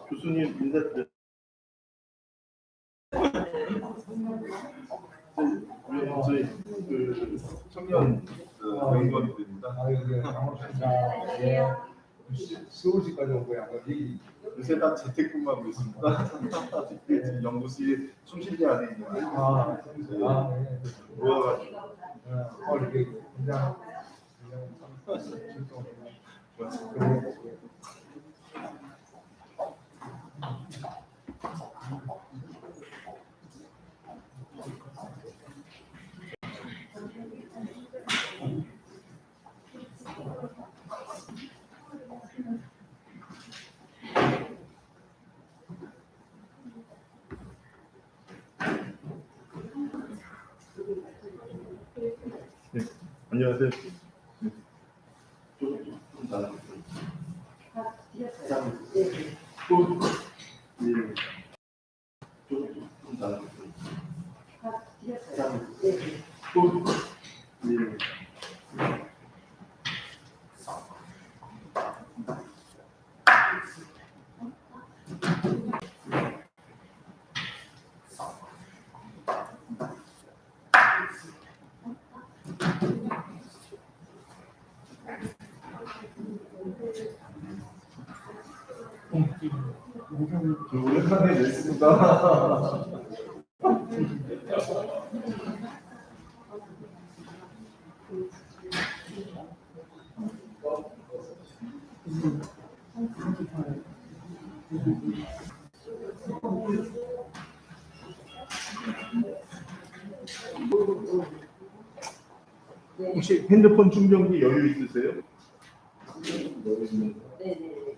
교수님 인사드렸습니다. 저희 그 청년 연구원들입니다. 반갑습니다. 서울시까지 온 거야. 요새 다 재택근무하고 있습니다. 지금 연구실 충실리 안에 있는데 모여가지고 이렇게 그냥 네, 안녕하세요. 좀 나눠주세요. 좀 나눠주세요. 오랜만에 냈습니다. 혹시 핸드폰 충전기 여유 있으세요? 네네.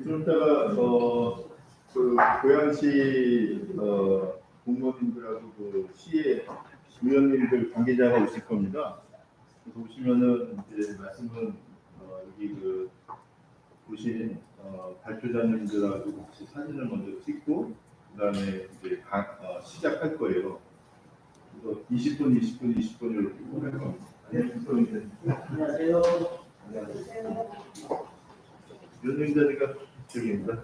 좀 이따가 그 고양시 공무원님들하고 그 시의 위원님들 관계자가 오실 겁니다. 그래서 오시면은 이제 말씀은 여기 그 보신 발표자님들하고 같이 사진을 먼저 찍고 그다음에 이제 시작할 거예요. 그래서 20분 이렇게 할 겁니다. 안녕하세요. 연예인 자리가 저기입니다.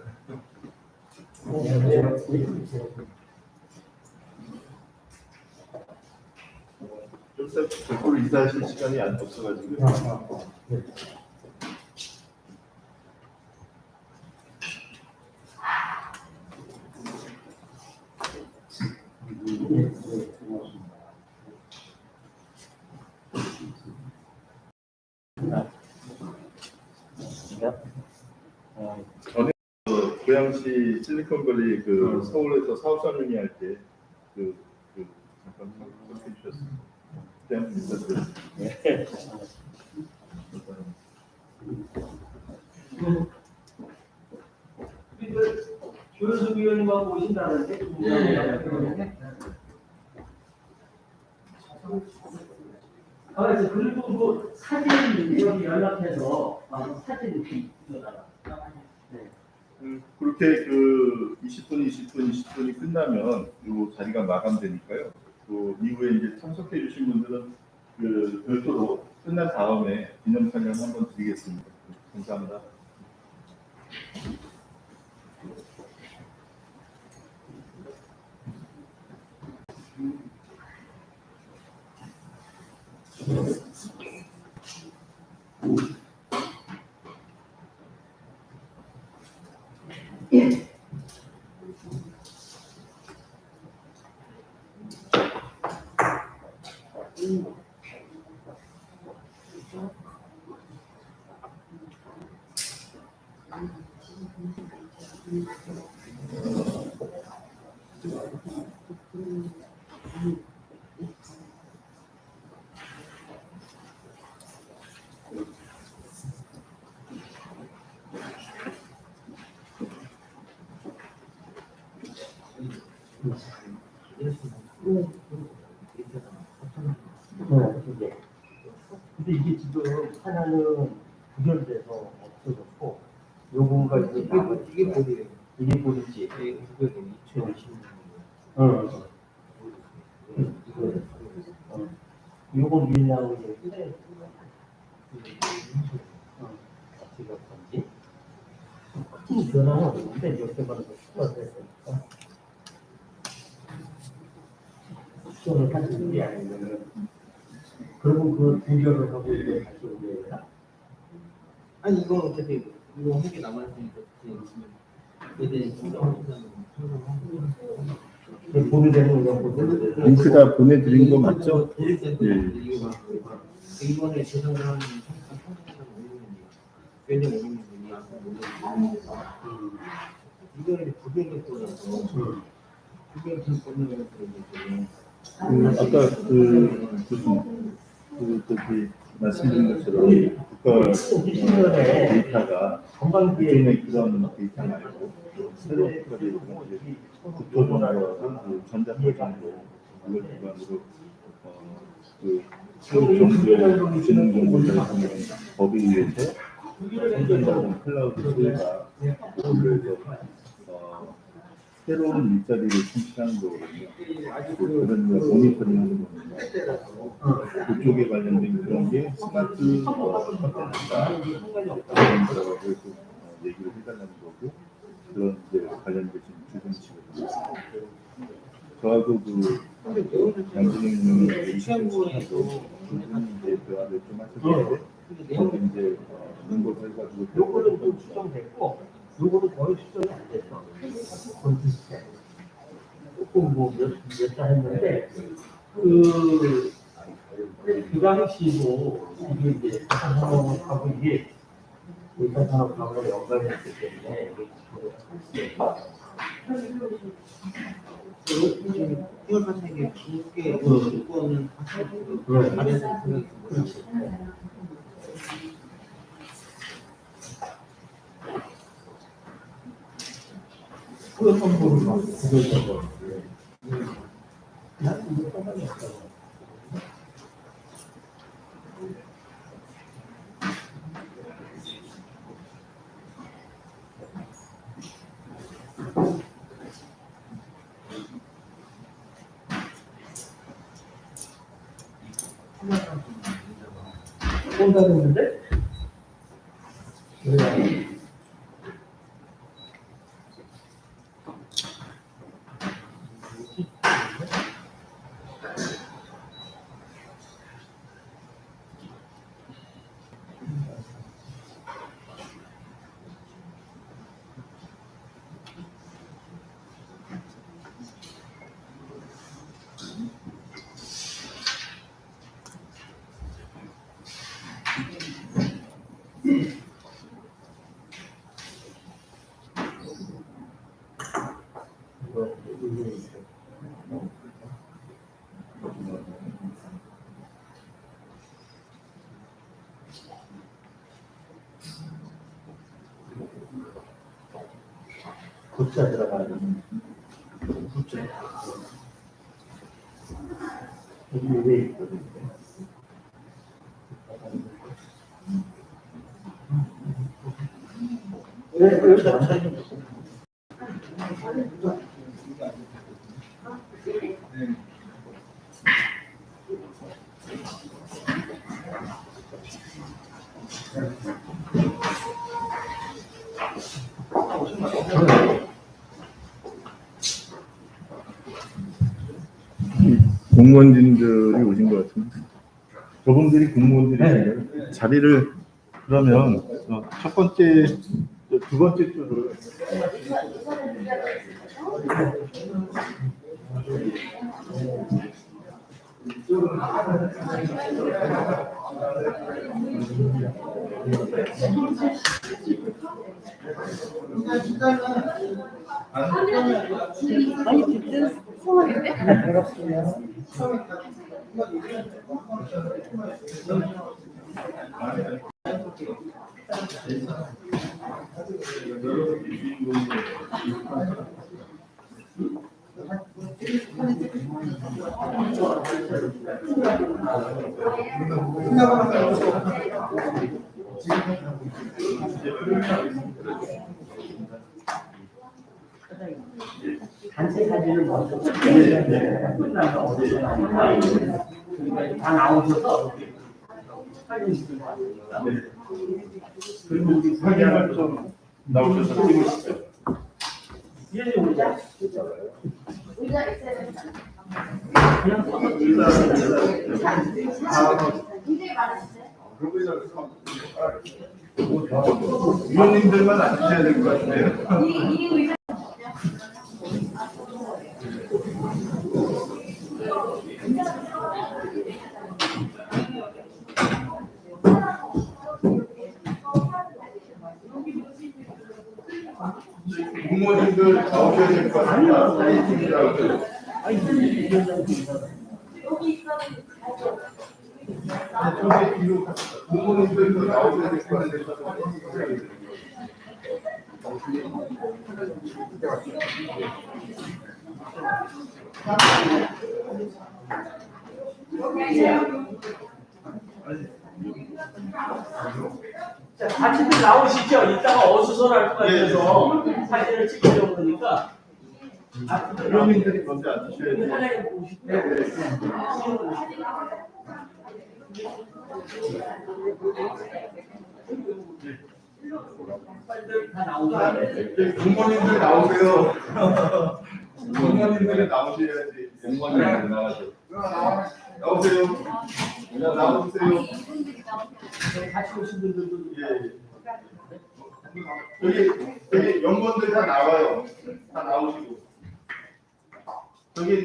좀 이따 별도로 인사하실 시간이 안 없어가지고. 전에 고양시 실리콘밸리 그 서울에서 사업자 논의할 때 잠깐 설명해 주셨습니다. 그냥 인사드렸습니다. 조현숙 의원님하고 오신다는데? 그리고 뭐 사진 여기 연락해서 사진 이렇게 찍어달라. 그렇게 20분이 끝나면 이 자리가 마감되니까요. 그 이후에 이제 참석해 주신 분들은 별도로 끝난 다음에 기념사진 한번 드리겠습니다. 감사합니다. 근데 이게 지금 하나는 구별돼서 없어졌고 요거가 이제 이게 보이네요. 이게 보이지. 이게 2020년. 요거 밀려고 이제 어떻게 건지 큰 변화는 없는데 몇 개만 더 추가됐으니까 수정을 하시는 게 아니면은 그러면 그 분별을 하고 이제 다시 오래요? 아니 이건 어차피 이거 한개 남아있으니까 얘들 충전하신다는 보류되는 거 링크 다 보내드린 거 맞죠? 이번에 재정을 하는 몇년 5년이 이거는 부변이 떠나서 부변 정권을 아까 저기 말씀드린 것처럼 국가 데이터가 기존의 그런 데이터 말고 새로운 국가 데이터가 이제 국토정보하고 전자정보 이걸 기반으로 새로운 정부의 지능 정보를 법에 의해서 생산자는 클라우드 소유가 그래서 새로운 일자리를 창출하는 거거든요. 그런 모니터링 하는 겁니다. 그쪽에 관련된 그런 게 스마트 컨텐츠다. 그래서 얘기를 해달라는 거고 그런 이제 관련되신 주정치거든요. 저하고 양진영 님이 시험부에도 이제 대화를 좀 하셨는데 거기 이제 등록을 해가지고 요거는 좀 수정됐고 요거는 거의 수정이 안 됐어. 거의 비슷해. 조금 뭐몇달 했는데 그 당시도 이게 이제 산업하고 이게 산업하고 연관이 있기 때문에 이걸 같은 게 두께 이거는 안에서 그렇지. 그 정보를 막 구별해서 난 이거 떠나겠다고. 또 다른데? 굿자 들어가요. 굿자. 여기 왜 있거든요. 공무원진들이 오신 것 같은데. 저분들이 공무원들이신가요? 자리를 그러면 첫 번째, 두 번째 줄을 많이 듣는 소원인데? 단체 사진을 먼저 끝나서 어디서 다 나오셔서 사진 찍는 거 아닙니까? 그리고 우리 사진을 좀 나오셔서 찍으시죠. 이현이 의자? 의자 있어야 그냥 써서 굉장히 많으시죠? 위원님들만 앉으셔야 될 것 같아요. 이 의자 공무원님들 나오셔야 될 것 같아요. 사진 찍으라고. 저기 뒤로 공무원님들도 나오셔야 될 것 같아요. 자, 같이들 나오시죠. 이따가 어수선할 것 같아서 사진을 찍으려고 그러니까. 위원님들이 먼저 앉으셔야 돼요. 편하게 보고 싶어요. 빨리 다 나오셔야 돼. 공무원님들 나오세요. 공무원님들이 나오셔야지. 공무원님들 나가죠. 나오세요. 나오세요. 같이 오신 분들도 예. 여기 연구원들 다 나와요. 다 나오시고. 거기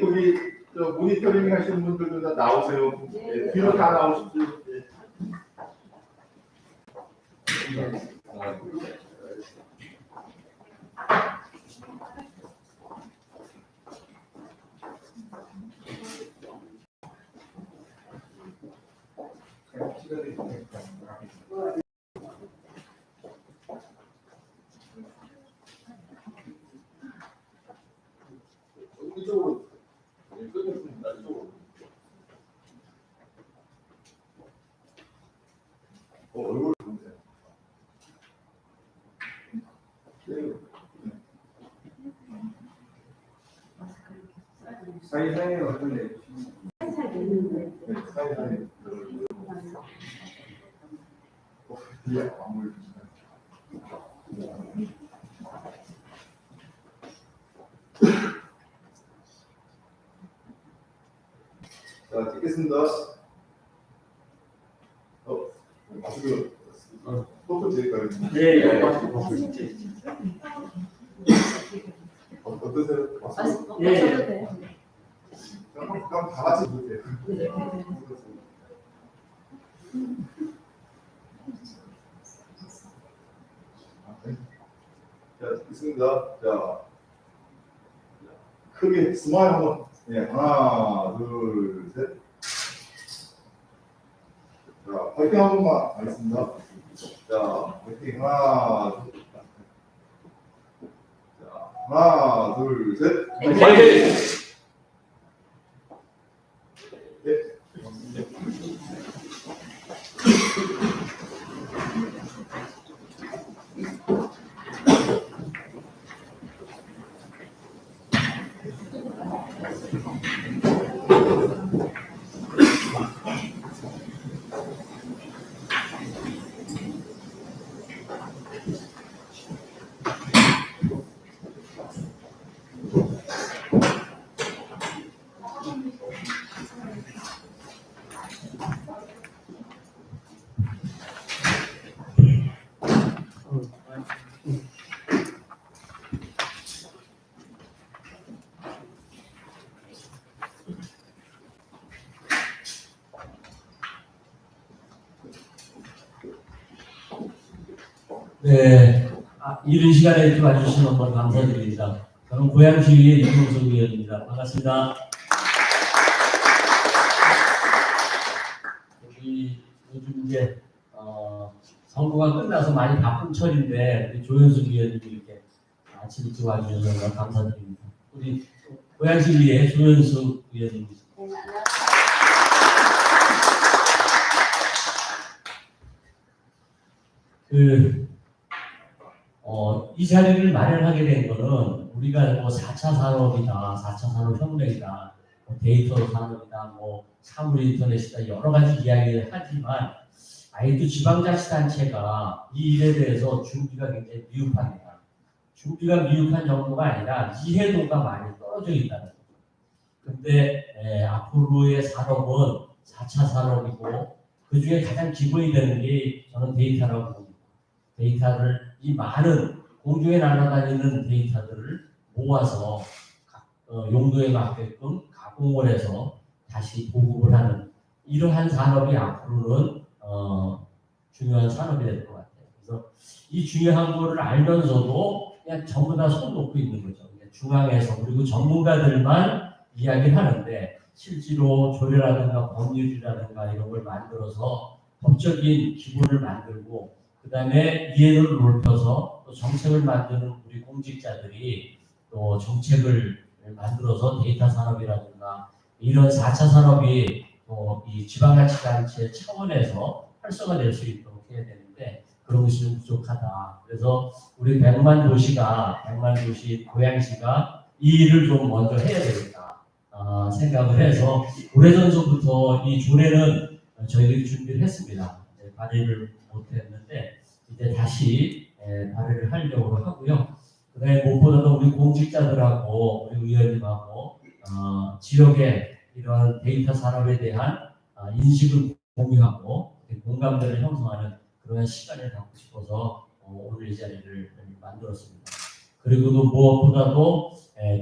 저 모니터링 하시는 분들도 다 나오세요. 예, 뒤로 다 나오시죠. 예. 이쪽으로. 끝냈습니다. 이쪽으로. 얼굴 보세요. 사이사이에 어떤데? 네, 사이사이. 뒤에 아무 자, 찍겠습니다. 마스크 포토 드릴까요? 네. 어떠세요? 맛있어. 예. 마셔도 돼. 그럼 다 같이 보세요. 자, 있습니다. 자, 크게 스마일 한번. 네, 하나, 둘, 셋. 자, 파이팅 한 번만 하겠습니다. 자, 파이팅 하나, 둘. 자, 하나, 둘, 셋. 화이팅! 네. 네, 이른 시간에 이렇게 와주셔서 너무 감사드립니다. 저는 고양시의회 이동석 의원입니다. 반갑습니다. 요즘 이제 선거가 끝나서 많이 바쁜 철인데 우리 조현숙 의원님이 이렇게 아침 일찍 와주셔서 너무 감사드립니다. 우리 고양시의회 조현숙 의원님입니다. 네, 안녕하세요. 이 자리를 마련하게 된 거는 우리가 뭐 4차 산업이다, 4차 산업혁명이다, 뭐 데이터 산업이다, 뭐 사물 인터넷이다 여러 가지 이야기를 하지만 아직도 지방자치단체가 이 일에 대해서 준비가 굉장히 미흡합니다. 준비가 미흡한 정도가 아니라 이해도가 많이 떨어져 있다는 거죠. 근데 앞으로의 산업은 4차 산업이고 그 중에 가장 기본이 되는 게 저는 데이터라고 봅니다. 데이터를 이 많은 공중에 날아다니는 데이터들을 모아서 용도에 맞게끔 가공을 해서 다시 보급을 하는 이러한 산업이 앞으로는 중요한 산업이 될 것 같아요. 그래서 이 중요한 거를 알면서도 그냥 전부 다 손 놓고 있는 거죠. 중앙에서 그리고 전문가들만 이야기를 하는데 실제로 조례라든가 법률이라든가 이런 걸 만들어서 법적인 기본을 만들고 그 다음에 이해도를 높여서 또 정책을 만드는 우리 공직자들이 또 정책을 만들어서 데이터 산업이라든가 이런 4차 산업이 또 이 지방자치단체 차원에서 활성화될 수 있도록 해야 되는데 그런 것이 좀 부족하다. 그래서 우리 100만 도시 고양시가 이 일을 좀 먼저 해야 되겠다 생각을 해서 오래전부터 이 조례는 저희들이 준비를 했습니다. 발의를 못했는데 이제 다시 발의를 하려고 하고요. 그다음에 무엇보다도 우리 공직자들하고 우리 의원님하고 지역의 이런 데이터 산업에 대한 인식을 공유하고 공감대를 형성하는 그런 시간을 갖고 싶어서 오늘 이 자리를 만들었습니다. 그리고 또 무엇보다도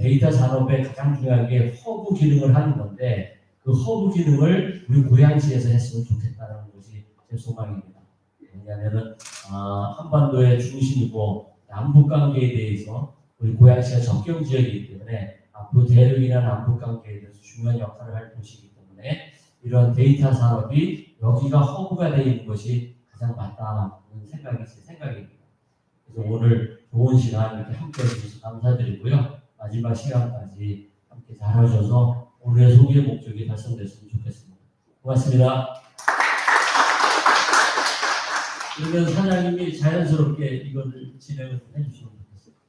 데이터 산업의 가장 중요한 게 허브 기능을 하는 건데 그 허브 기능을 우리 고양시에서 했으면 좋겠다는 것이 제 소망입니다. 왜냐하면 한반도의 중심이고 남북 관계에 대해서 우리 고양시가 접경 지역이기 때문에 앞으로 대륙이나 남북 관계에 대해서 중요한 역할을 할 곳이기 때문에 이런 데이터 산업이 여기가 허브가 되어 있는 것이 가장 맞다는 생각이 제 생각입니다. 그래서 오늘 좋은 시간 이렇게 함께 해주셔서 감사드리고요. 마지막 시간까지 함께 잘하셔서 오늘의 소개 목적이 달성됐으면 좋겠습니다. 고맙습니다. 그러면 사장님이 자연스럽게 이것을 진행을 해주시면 좋겠습니다.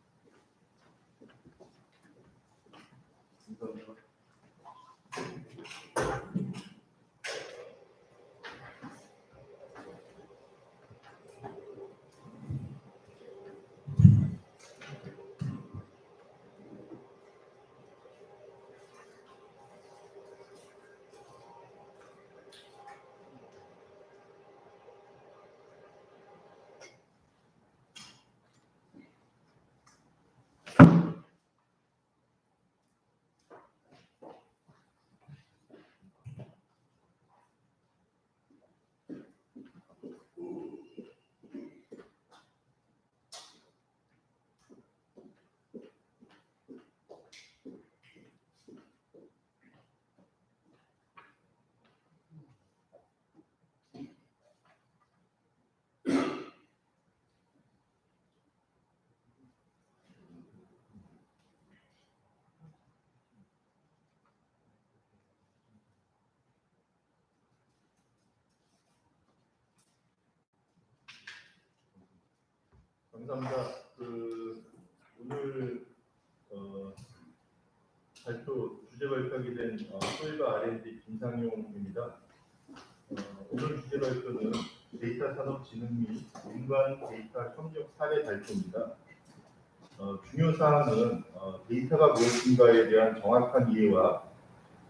감사합니다. 오늘 주제 발표하게 된 소일과 R&D 김상용입니다. 오늘 주제 발표는 데이터 산업 진흥 및 민관 데이터 협력 사례 발표입니다. 중요 사항은 데이터가 무엇인가에 대한 정확한 이해와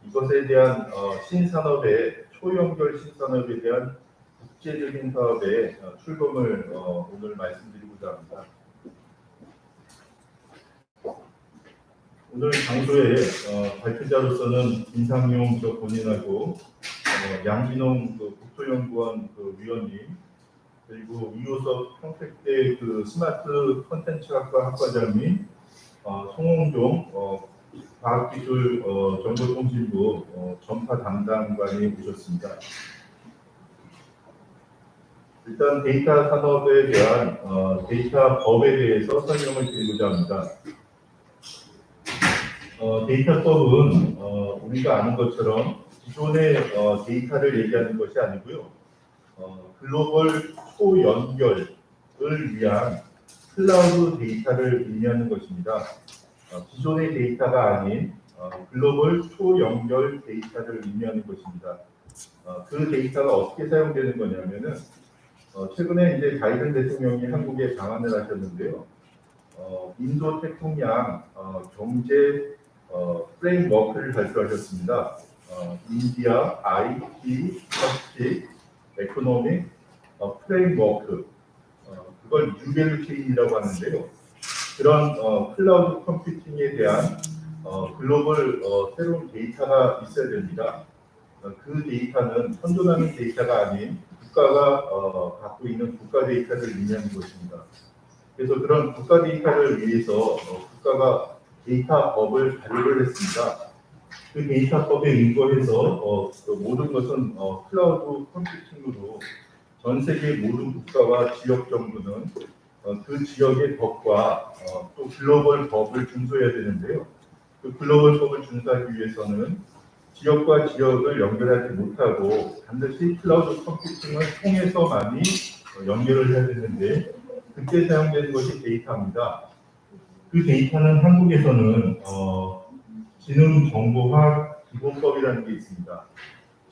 이것에 대한 신산업의 초연결 신산업에 대한 국제적인 사업의 출범을 오늘 말씀드리고자 합니다. 오늘 장소에 발표자로서는 김상용 본인하고 양진홍 국토연구원 위원님, 그리고 이호섭 평택대 스마트 콘텐츠학과 학과장님, 송홍종 과학기술 정보통신부 전파 담당관이 오셨습니다. 일단 데이터 산업에 대한 데이터 법에 대해서 설명을 드리고자 합니다. 데이터법은 우리가 아는 것처럼 기존의 데이터를 얘기하는 것이 아니고요. 글로벌 초연결을 위한 클라우드 데이터를 의미하는 것입니다. 기존의 데이터가 아닌 글로벌 초연결 데이터를 의미하는 것입니다. 그 데이터가 어떻게 사용되는 거냐면은 최근에 이제 바이든 대통령이 한국에 방한을 하셨는데요. 인도 태평양 경제 프레임워크를 발표하셨습니다. 인디아 IT 퍼시픽 에코노믹 프레임워크, 그걸 뉴밸류 체인이라고 하는데요. 그런 클라우드 컴퓨팅에 대한 글로벌 새로운 데이터가 있어야 됩니다. 그 데이터는 선전하는 데이터가 아닌 국가가 갖고 있는 국가 데이터를 의미하는 것입니다. 그래서 그런 국가 데이터를 위해서 국가가 데이터법을 발표를 했습니다. 그 데이터법에 근거해서 모든 것은 클라우드 컴퓨팅으로 전 세계 모든 국가와 지역 정부는 그 지역의 법과 또 글로벌 법을 준수해야 되는데요. 그 글로벌 법을 준수하기 위해서는 지역과 지역을 연결하지 못하고 반드시 클라우드 컴퓨팅을 통해서만이 연결을 해야 되는데, 그때 사용되는 것이 데이터입니다. 그 데이터는 한국에서는 지능정보화 기본법이라는 게 있습니다.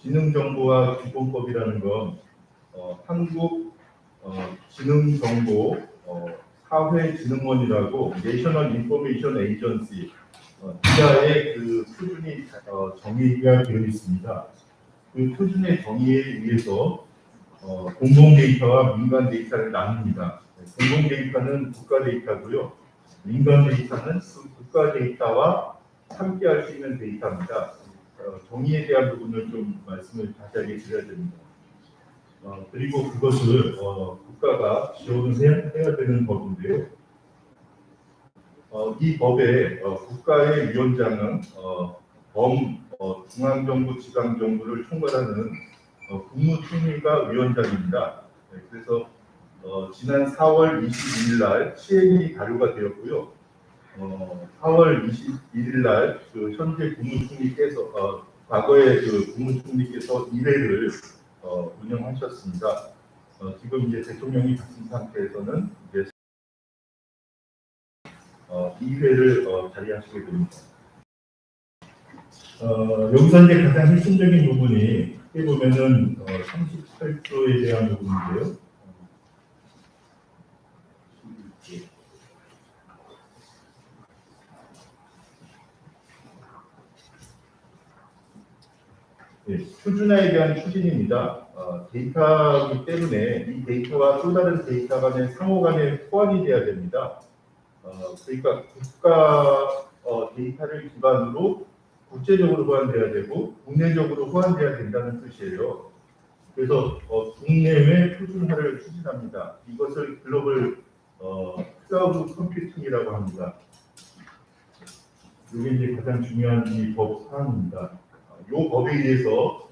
지능정보화 기본법이라는 건 한국 지능정보 사회진흥원이라고 내셔널 인포메이션 에이전시 기아의 표준이 정의가 되어 있습니다. 그 표준의 정의에 의해서 공공 데이터와 민간 데이터를 나눕니다. 공공 데이터는 국가 데이터고요. 민간 데이터는 국가 데이터와 함께할 수 있는 데이터입니다. 정의에 대한 부분을 좀 말씀을 자세하게 드려야 됩니다. 그리고 그것을 국가가 지원을 해야 되는 법인데요. 이 법에 국가의 위원장은 중앙정부, 지방정부를 총괄하는 국무총리가 위원장입니다. 그래서 지난 4월 22일 날 시행이 발효가 되었고요. 4월 21일 날 현재 국무총리께서 과거에 국무총리께서 1회를 운영하셨습니다. 지금 이제 대통령이 바뀐 상태에서는 이제 2회를 자리하시게 됩니다. 여기서 이제 가장 핵심적인 부분이 어떻게 보면은 38조에 대한 부분인데요. 네, 표준화에 대한 추진입니다. 데이터이기 때문에 이 데이터와 또 다른 데이터 간의 상호 간의 호환이 돼야 됩니다. 그러니까 국가 데이터를 기반으로 국제적으로 호환돼야 되고 국내적으로 호환돼야 된다는 뜻이에요. 그래서 국내외 표준화를 추진합니다. 이것을 글로벌 클라우드 컴퓨팅이라고 합니다. 이게 이제 가장 중요한 이 법 사항입니다. 이 법에 의해서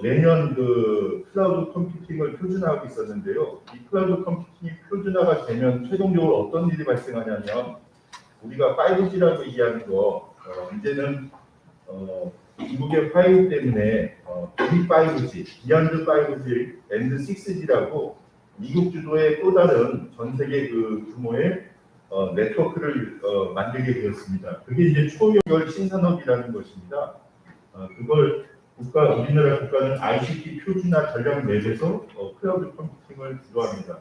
매년 클라우드 컴퓨팅을 표준화하고 있었는데요. 이 클라우드 컴퓨팅이 표준화가 되면 최종적으로 어떤 일이 발생하냐면, 우리가 5G라고 얘기하는 거 이제는 중국의 5G 때문에 B5G, 비욘드 5G, 앤드 6G라고 미국 주도의 또 다른 전 세계 그 규모의 네트워크를 만들게 되었습니다. 그게 이제 초연결 신산업이라는 것입니다. 그걸 우리나라 국가는 ICT 표준화 전략 맵에서 클라우드 컴퓨팅을 주도합니다.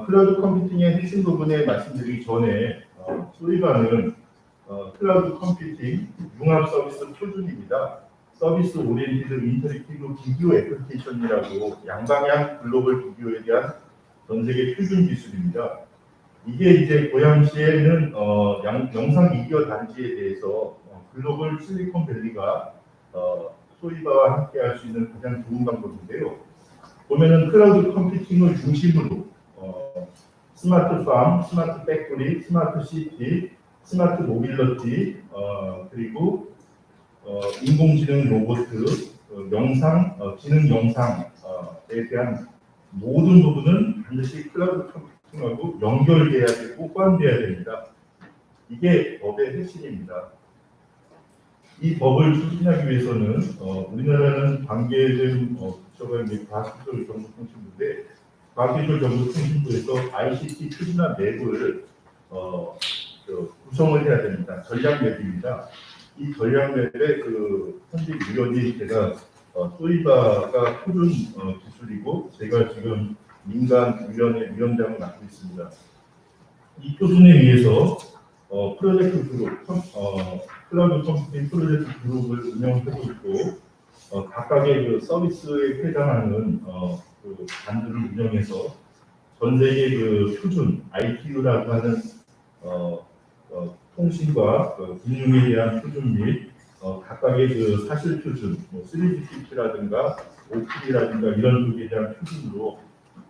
클라우드 컴퓨팅의 핵심 부분에 말씀드리기 전에 소위바는 클라우드 컴퓨팅 융합 서비스 표준입니다. 서비스 오리엔티드 인터랙티브 비디오 애플리케이션이라고 양방향 글로벌 비디오에 대한 전 세계 표준 기술입니다. 이게 이제 고양시에는 영상 미디어 단지에 대해서 글로벌 실리콘밸리가 소위바와 함께 할 수 있는 가장 좋은 방법인데요. 보면은 클라우드 컴퓨팅을 중심으로 스마트 팜, 스마트 팩토리, 스마트 시티, 스마트 모빌리티, 그리고 인공지능 로봇, 영상, 지능 영상에 대한 모든 부분은 반드시 클라우드 컴퓨팅하고 연결돼야 되고 호환돼야 됩니다. 이게 법의 핵심입니다. 이 법을 추진하기 위해서는 우리나라는 관계된 부처가 이제 과학기술정보통신부인데 과학기술정보통신부에서 ICT 표준화 맵을 구성을 해야 됩니다. 전략 맵입니다. 이 전략 맵의 그 현직 위원이 제가 소위바가 표준 기술이고 제가 지금 민간위원회 위원장을 맡고 있습니다. 이 표준에 의해서 프로젝트 그룹, 클라우드 컴퓨팅 프로젝트 그룹을 운영하고 있고 각각의 그 서비스에 해당하는 그 단들을 운영해서 전 세계 그 표준 ITU라고 하는 통신과 금융에 대한 표준 및 각각의 그 사실 표준, 3GPP라든가 OP라든가 이런 쪽에 대한 표준으로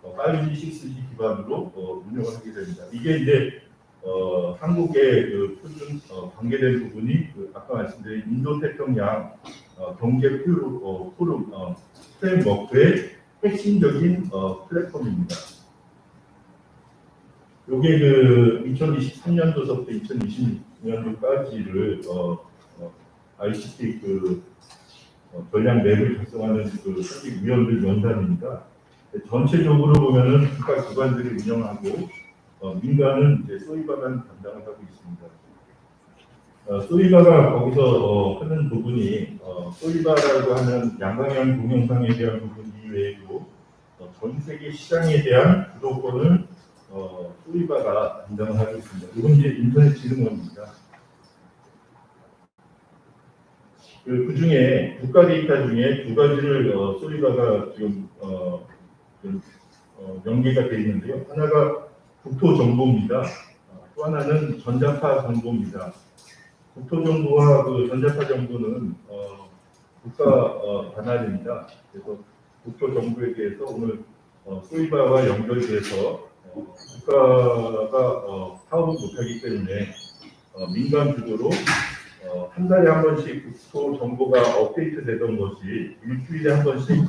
5G, 6G 기반으로 운영을 하게 됩니다. 이게 이제 한국의 그 표준 관계된 부분이 아까 말씀드린 인도태평양 경제 포럼 프레임워크의 핵심적인 플랫폼입니다. 요게 그 2023년도서부터 2026년도까지를 ICT 그 전략 맵을 작성하는 그 현직 위원들 연단입니다. 전체적으로 보면은 국가 기관들이 운영하고 민간은 이제 소위바가 담당을 하고 있습니다. 소위바가 거기서 하는 부분이 소위바라고 하는 양방향 동영상에 대한 부분 이외에도 전 세계 시장에 대한 주도권을 소위바가 담당을 하고 있습니다. 이건 이제 인터넷 지능원입니다. 그 중에 국가 데이터 중에 두 가지를 소위바가 지금 연계가 되어 있는데요. 하나가 국토 정보입니다. 또 하나는 전자파 정보입니다. 국토 정보와 그 전자파 정보는 국가 관할입니다. 그래서 국토 정보에 대해서 오늘 소위바와 연결돼서 국가가 사업을 못하기 때문에 민간 주도로 한 달에 한 번씩 국토 정보가 업데이트 되던 것이 일주일에 한 번씩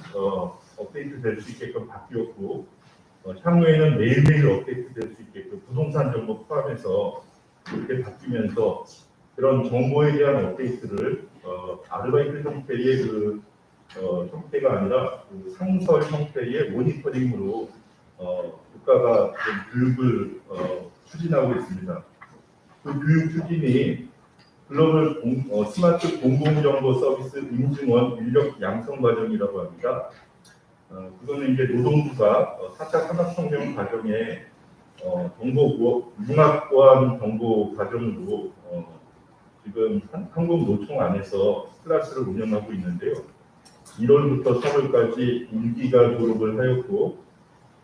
업데이트 될 수 있게끔 바뀌었고 향후에는 매일매일 업데이트 될 수 있게끔 부동산 정보 포함해서 이렇게 바뀌면서 그런 정보에 대한 업데이트를 아르바이트 형태의 그 형태가 아니라 그 상설 형태의 모니터링으로 국가가 교육을 추진하고 있습니다. 그 교육 추진이 글로벌 스마트 공공정보 서비스 인증원 인력 양성 과정이라고 합니다. 그거는 이제 노동부가 4차 산업혁명 과정에 정보 융합보안 정보 과정으로 지금 한국노총 안에서 클래스를 운영하고 있는데요. 1월부터 3월까지 1기가 졸업을 하였고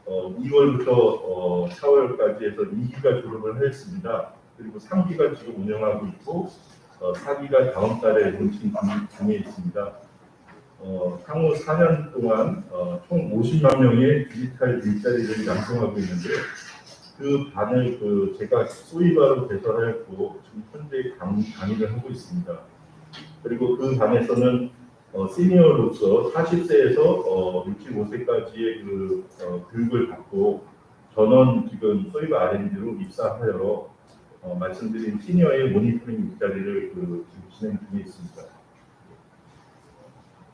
2월부터 4월까지 해서 2기가 졸업을 하였습니다. 그리고 3기가 지금 운영하고 있고 4기가 다음 달에 론칭 중에 있습니다. 향후 4년 동안 총 50만 명의 디지털 일자리를 양성하고 있는데 그 반을 제가 소위바로 개설하였고 지금 현재 강의를 하고 있습니다. 그리고 그 반에서는 시니어로서 40세에서 65세까지의 그 교육을 받고 전원 지금 소위바 R&D로 입사하여 말씀드린 시니어의 모니터링 일자리를 지금 진행 중에 있습니다.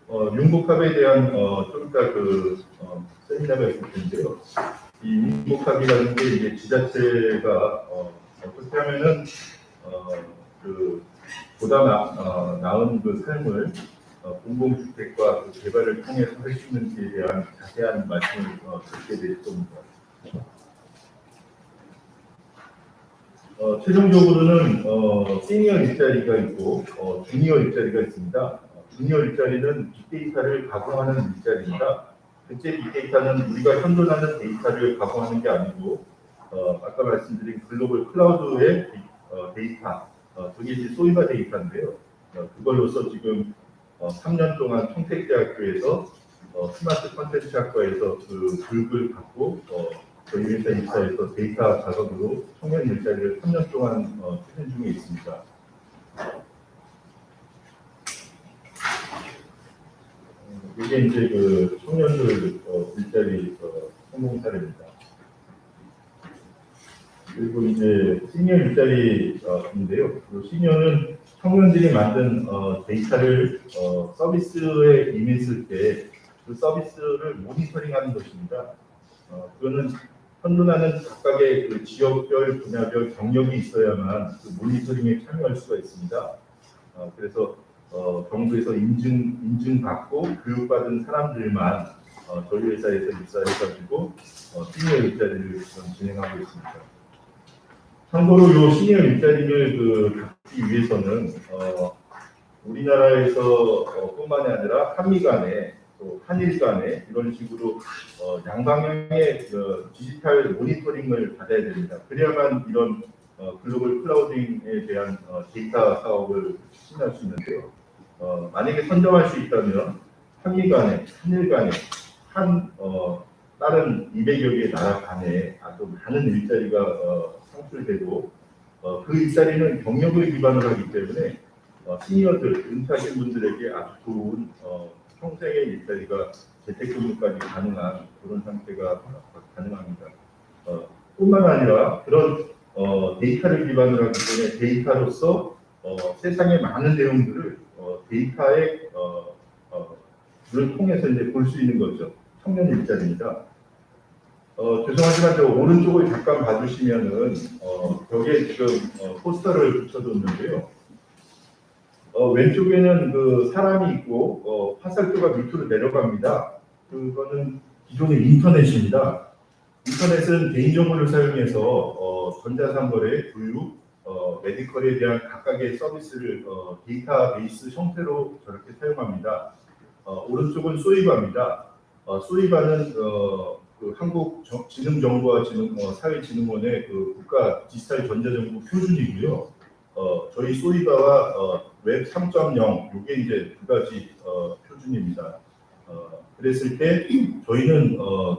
융복합에 대한 좀 이따 세미나가 있을 텐데요. 이 융복합이라는 게 이제 지자체가 어떻게 하면은 보다 나은 삶을 공공주택과 개발을 통해서 할 수 있는지에 대한 자세한 말씀을 듣게 될 겁니다. 최종적으로는 시니어 일자리가 있고 주니어 일자리가 있습니다. 주니어 일자리는 빅데이터를 가공하는 일자리입니다. 실제 빅데이터는 우리가 현존하는 데이터를 가공하는 게 아니고 아까 말씀드린 글로벌 클라우드의 데이터, 그게 이제 소이바 데이터인데요. 그걸로서 지금 3년 동안 청택대학교에서 스마트 컨텐츠 학과에서 교육을 받고 저희 회사 입사해서 데이터 작업으로 청년 일자리를 3년 동안 추진 중에 있습니다. 이게 이제 청년들 일자리 성공 사례입니다. 그리고 이제 시니어 일자리인데요. 시니어는 청년들이 만든 데이터를 서비스에 임했을 때 그 서비스를 모니터링하는 것입니다. 그거는 현존하는 각각의 지역별, 분야별 경력이 있어야만 그 모니터링에 참여할 수가 있습니다. 그래서 정부에서 인증받고 교육받은 사람들만 저희 회사에서 입사해가지고 시니어 일자리를 진행하고 있습니다. 참고로 이 시니어 일자리를 갖기 위해서는 우리나라에서 뿐만이 아니라 한미 간에 또 한일 간에 이런 식으로 양방향의 디지털 모니터링을 받아야 됩니다. 그래야만 이런 글로벌 클라우딩에 대한 데이터 사업을 추진할 수 있는데요. 만약에 선정할 수 있다면 한미 간에, 한일 간에, 다른 200여 개의 나라 간에 아주 많은 일자리가 창출되고 그 일자리는 경력을 기반으로 하기 때문에 시니어들, 은퇴하신 분들에게 아주 좋은 평생의 일자리가 재택근무까지 가능한 그런 상태가 가능합니다. 뿐만 아니라 그런 데이터를 기반으로 하기 때문에 데이터로서 세상의 많은 내용들을 데이터의 를 통해서 이제 볼 수 있는 거죠. 청년 일자리입니다. 죄송하지만 저 오른쪽을 잠깐 봐주시면은 벽에 지금 포스터를 붙여뒀는데요. 왼쪽에는 그 사람이 있고 화살표가 밑으로 내려갑니다. 그거는 기존의 인터넷입니다. 인터넷은 개인정보를 사용해서 전자상거래, 교육, 메디컬에 대한 각각의 서비스를 데이터베이스 형태로 저렇게 사용합니다. 오른쪽은 소이바입니다. 소이바는 한국지능정보와 사회진흥원의 국가 디지털 전자정보 표준이고요. 저희 소이바와 웹 3.0 이게 이제 두 가지 표준입니다. 그랬을 때 저희는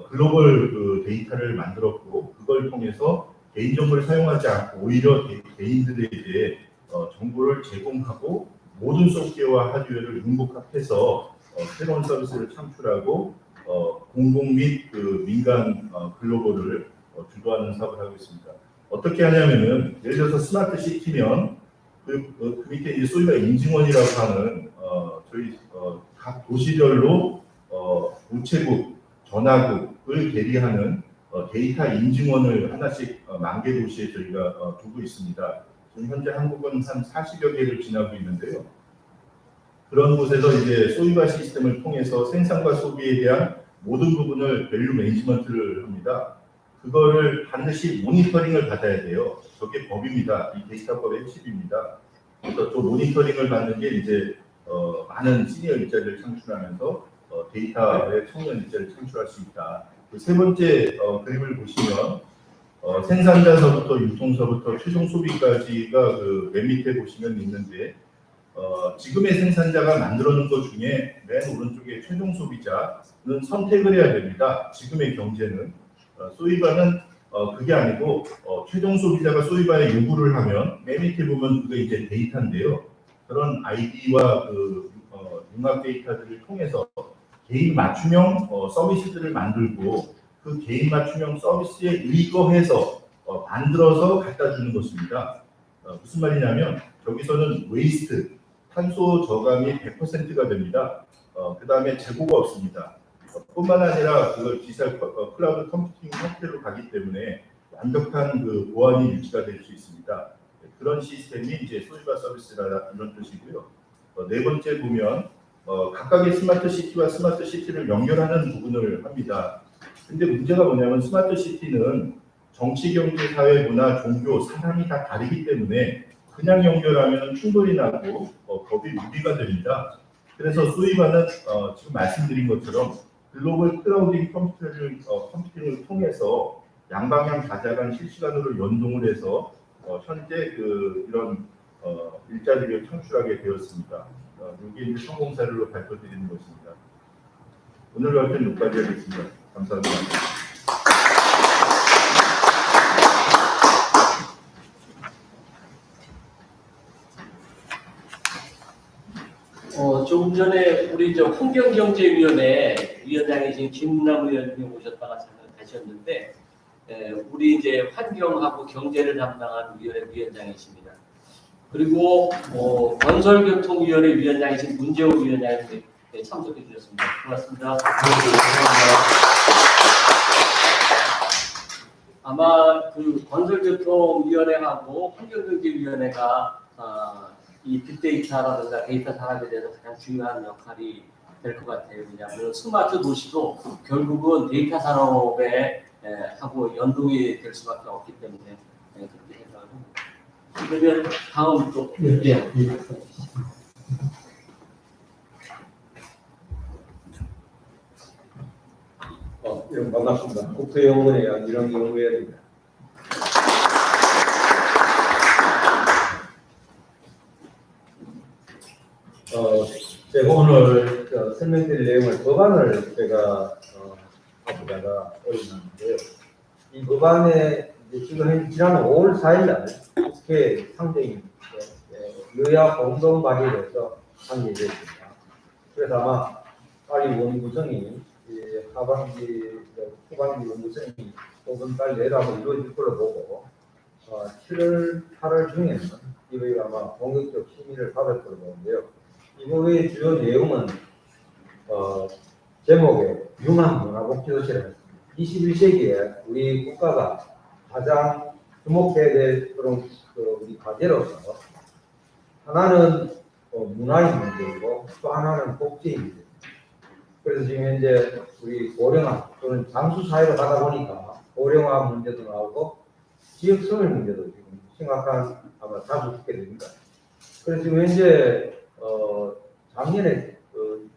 글로벌 데이터를 만들었고 그걸 통해서 개인정보를 사용하지 않고 오히려 개인들에게 정보를 제공하고 모든 소프트웨어와 하드웨어를 융복합해서 새로운 서비스를 창출하고 공공 및 민간 글로벌을 주도하는 사업을 하고 있습니다. 어떻게 하냐면은 예를 들어서 스마트 시티면 그 밑에 이제 소위가 인증원이라고 하는 저희 각 도시별로 우체국, 전화국을 대리하는 데이터 인증원을 하나씩 10,000개 도시에 저희가 두고 있습니다. 지금 현재 한국은 한 40여 개를 지나고 있는데요. 그런 곳에서 이제 소위바 시스템을 통해서 생산과 소비에 대한 모든 부분을 밸류 매니지먼트를 합니다. 그거를 반드시 모니터링을 받아야 돼요. 저게 법입니다. 이 데이터법의 핵심입니다. 그래서 또 모니터링을 받는 게 이제 많은 시니어 일자리를 창출하면서 데이터의 청년 일자리를 창출할 수 있다. 그 세 번째 그림을 보시면 생산자서부터 유통서부터 최종 소비까지가 맨 밑에 보시면 있는데 지금의 생산자가 만들어놓은 것 중에 맨 오른쪽에 최종 소비자는 선택을 해야 됩니다. 지금의 경제는 소이바는 그게 아니고 최종 소비자가 소이바에 요구를 하면 맨 밑에 보면 그게 이제 데이터인데요. 그런 아이디와 융합 데이터들을 통해서 개인 맞춤형 서비스들을 만들고 그 개인 맞춤형 서비스에 의거해서 만들어서 갖다 주는 것입니다. 무슨 말이냐면 저기서는 웨이스트 탄소 저감이 100%가 됩니다. 그다음에 재고가 없습니다. 뿐만 아니라 그걸 디지털 클라우드 컴퓨팅 형태로 가기 때문에 완벽한 그 보안이 유지가 될 수 있습니다. 그런 시스템이 이제 소유가 서비스라 이런 뜻이고요. 네 번째 보면 각각의 스마트 시티와 스마트 시티를 연결하는 부분을 합니다. 근데 문제가 뭐냐면 스마트 시티는 정치, 경제, 사회, 문화, 종교, 사람이 다 다르기 때문에 그냥 연결하면 충돌이 나고 법이 무리가 됩니다. 그래서 소위 말하는 지금 말씀드린 것처럼 글로벌 클라우딩 컴퓨팅을 통해서 양방향 다자 간 실시간으로 연동을 해서 현재 이런 일자리를 창출하게 되었습니다. 여기 이제 성공 사례로 발표드리는 것입니다. 오늘 발표는 여기까지 하겠습니다. 감사합니다. 조금 전에 우리 환경경제위원회 위원장이신 김남우 의원님 오셨다가 잠깐 가셨는데, 우리 이제 환경하고 경제를 담당한 위원회 위원장이십니다. 그리고 건설교통위원회 위원장이신 문재호 위원장님 참석해 주셨습니다. 고맙습니다. 아마 그 건설교통위원회하고 환경경제위원회가 이 빅데이터라든가 데이터 산업에 대해서 가장 중요한 역할이 될 것 같아요. 왜냐하면 스마트 도시도 결국은 데이터 산업에 하고 연동이 될 수밖에 없기 때문에 그렇게 생각을 합니다. 그러면 다음 또 반갑습니다. 국토연구원의 안지령 연구위원입니다. 제가 오늘 설명드릴 내용을 법안을 제가 하고다가 올렸는데요. 이 법안에 지금 지난 5월 4일날 국회 상정이 여야 공동 발의돼서 상정되었습니다. 그래서 아마 빨리 원구성이 하반기, 후반기 원구성이 5월 달 내로 이루어질 걸로 보고 7월, 8월 중에는 이거가 아마 본격적 심의를 받을 걸로 보는데요. 이 법의 주요 내용은 제목에 융합 문화복지도시를 21세기에 우리 국가가 가장 주목해야 될 그런 우리 과제로서 하나는 문화의 문제이고 또 하나는 복지의 문제입니다. 그래서 지금 현재 우리 고령화 또는 장수 사회로 가다 보니까 고령화 문제도 나오고 지역성의 문제도 지금 심각한 아마 자주 듣게 됩니다. 그래서 지금 현재 작년에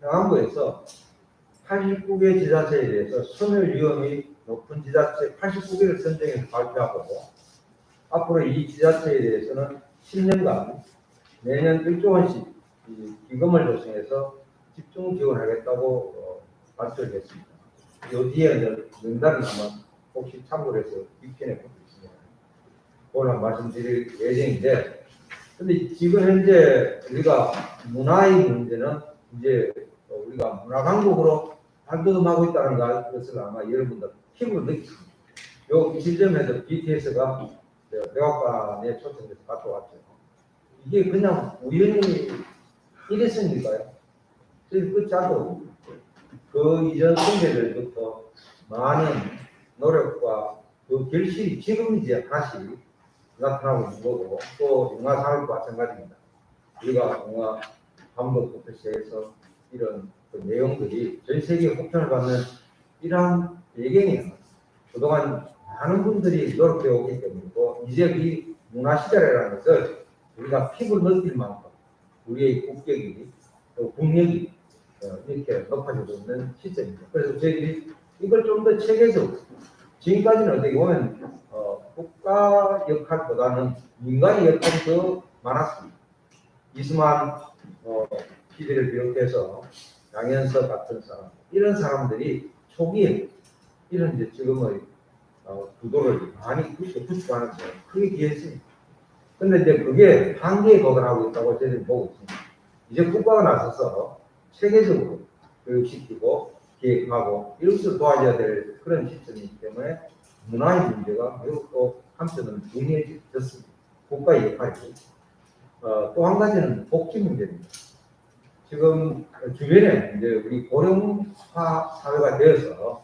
행안부에서 89개 지자체에 대해서 소멸 위험이 높은 지자체 89개를 선정해서 발표하고 앞으로 이 지자체에 대해서는 10년간 매년 1조 원씩 기금을 조성해서 집중 지원하겠다고 발표를 했습니다. 이 뒤에 명단을 아마 혹시 참고를 해서 입힌해 보고 있습니다. 오늘 말씀드릴 예정인데, 근데 지금 현재 우리가 문화의 문제는 이제 우리가 문화 강국으로 발돋움하고 있다는 것을 아마 여러분들 피부로 느끼십니다. 요 지점에서 BTS가 백악관에 초청돼서 갔다 왔죠. 이게 그냥 우연히 일했으니까요. 그래서 끝이 않고 그 이전 선배들부터 많은 노력과 그 결실이 지금 이제 하나씩 나타나고 있는 거고, 또 영화 산업도 마찬가지입니다. 우리가 영화 감독부터 시작해서 이런 그 내용들이 전 세계 호평을 받는 이러한 배경이에요. 그동안 많은 분들이 노력해 오기 때문이고, 이제 이 문화 시대라는 것을 우리가 피부로 느낄 만큼 우리의 국격이 또 국력이 이렇게 높아지고 있는 시점입니다. 그래서 저희들이 이걸 좀 더 체계적으로, 지금까지는 어떻게 보면 국가 역할보다는 민간의 역할이 더 많았습니다. 이수만 PD를 비롯해서 양현석 같은 사람, 이런 사람들이 초기에 이런 이제 지금의 구도를 많이 구축하는 데 크게 기여했습니다. 근데 이제 그게 한계에 도달하고 있다고 저희들이 보고 있습니다. 이제 국가가 나서서 체계적으로 교육시키고 기획하고 이런 것을 도와줘야 될 그런 시점이기 때문에 문화의 문제가 매우 또 한편으로는 중요해졌습니다. 국가의 역할이. 또 한 가지는 복지 문제입니다. 지금 주변에 이제 우리 고령화 사회가 되어서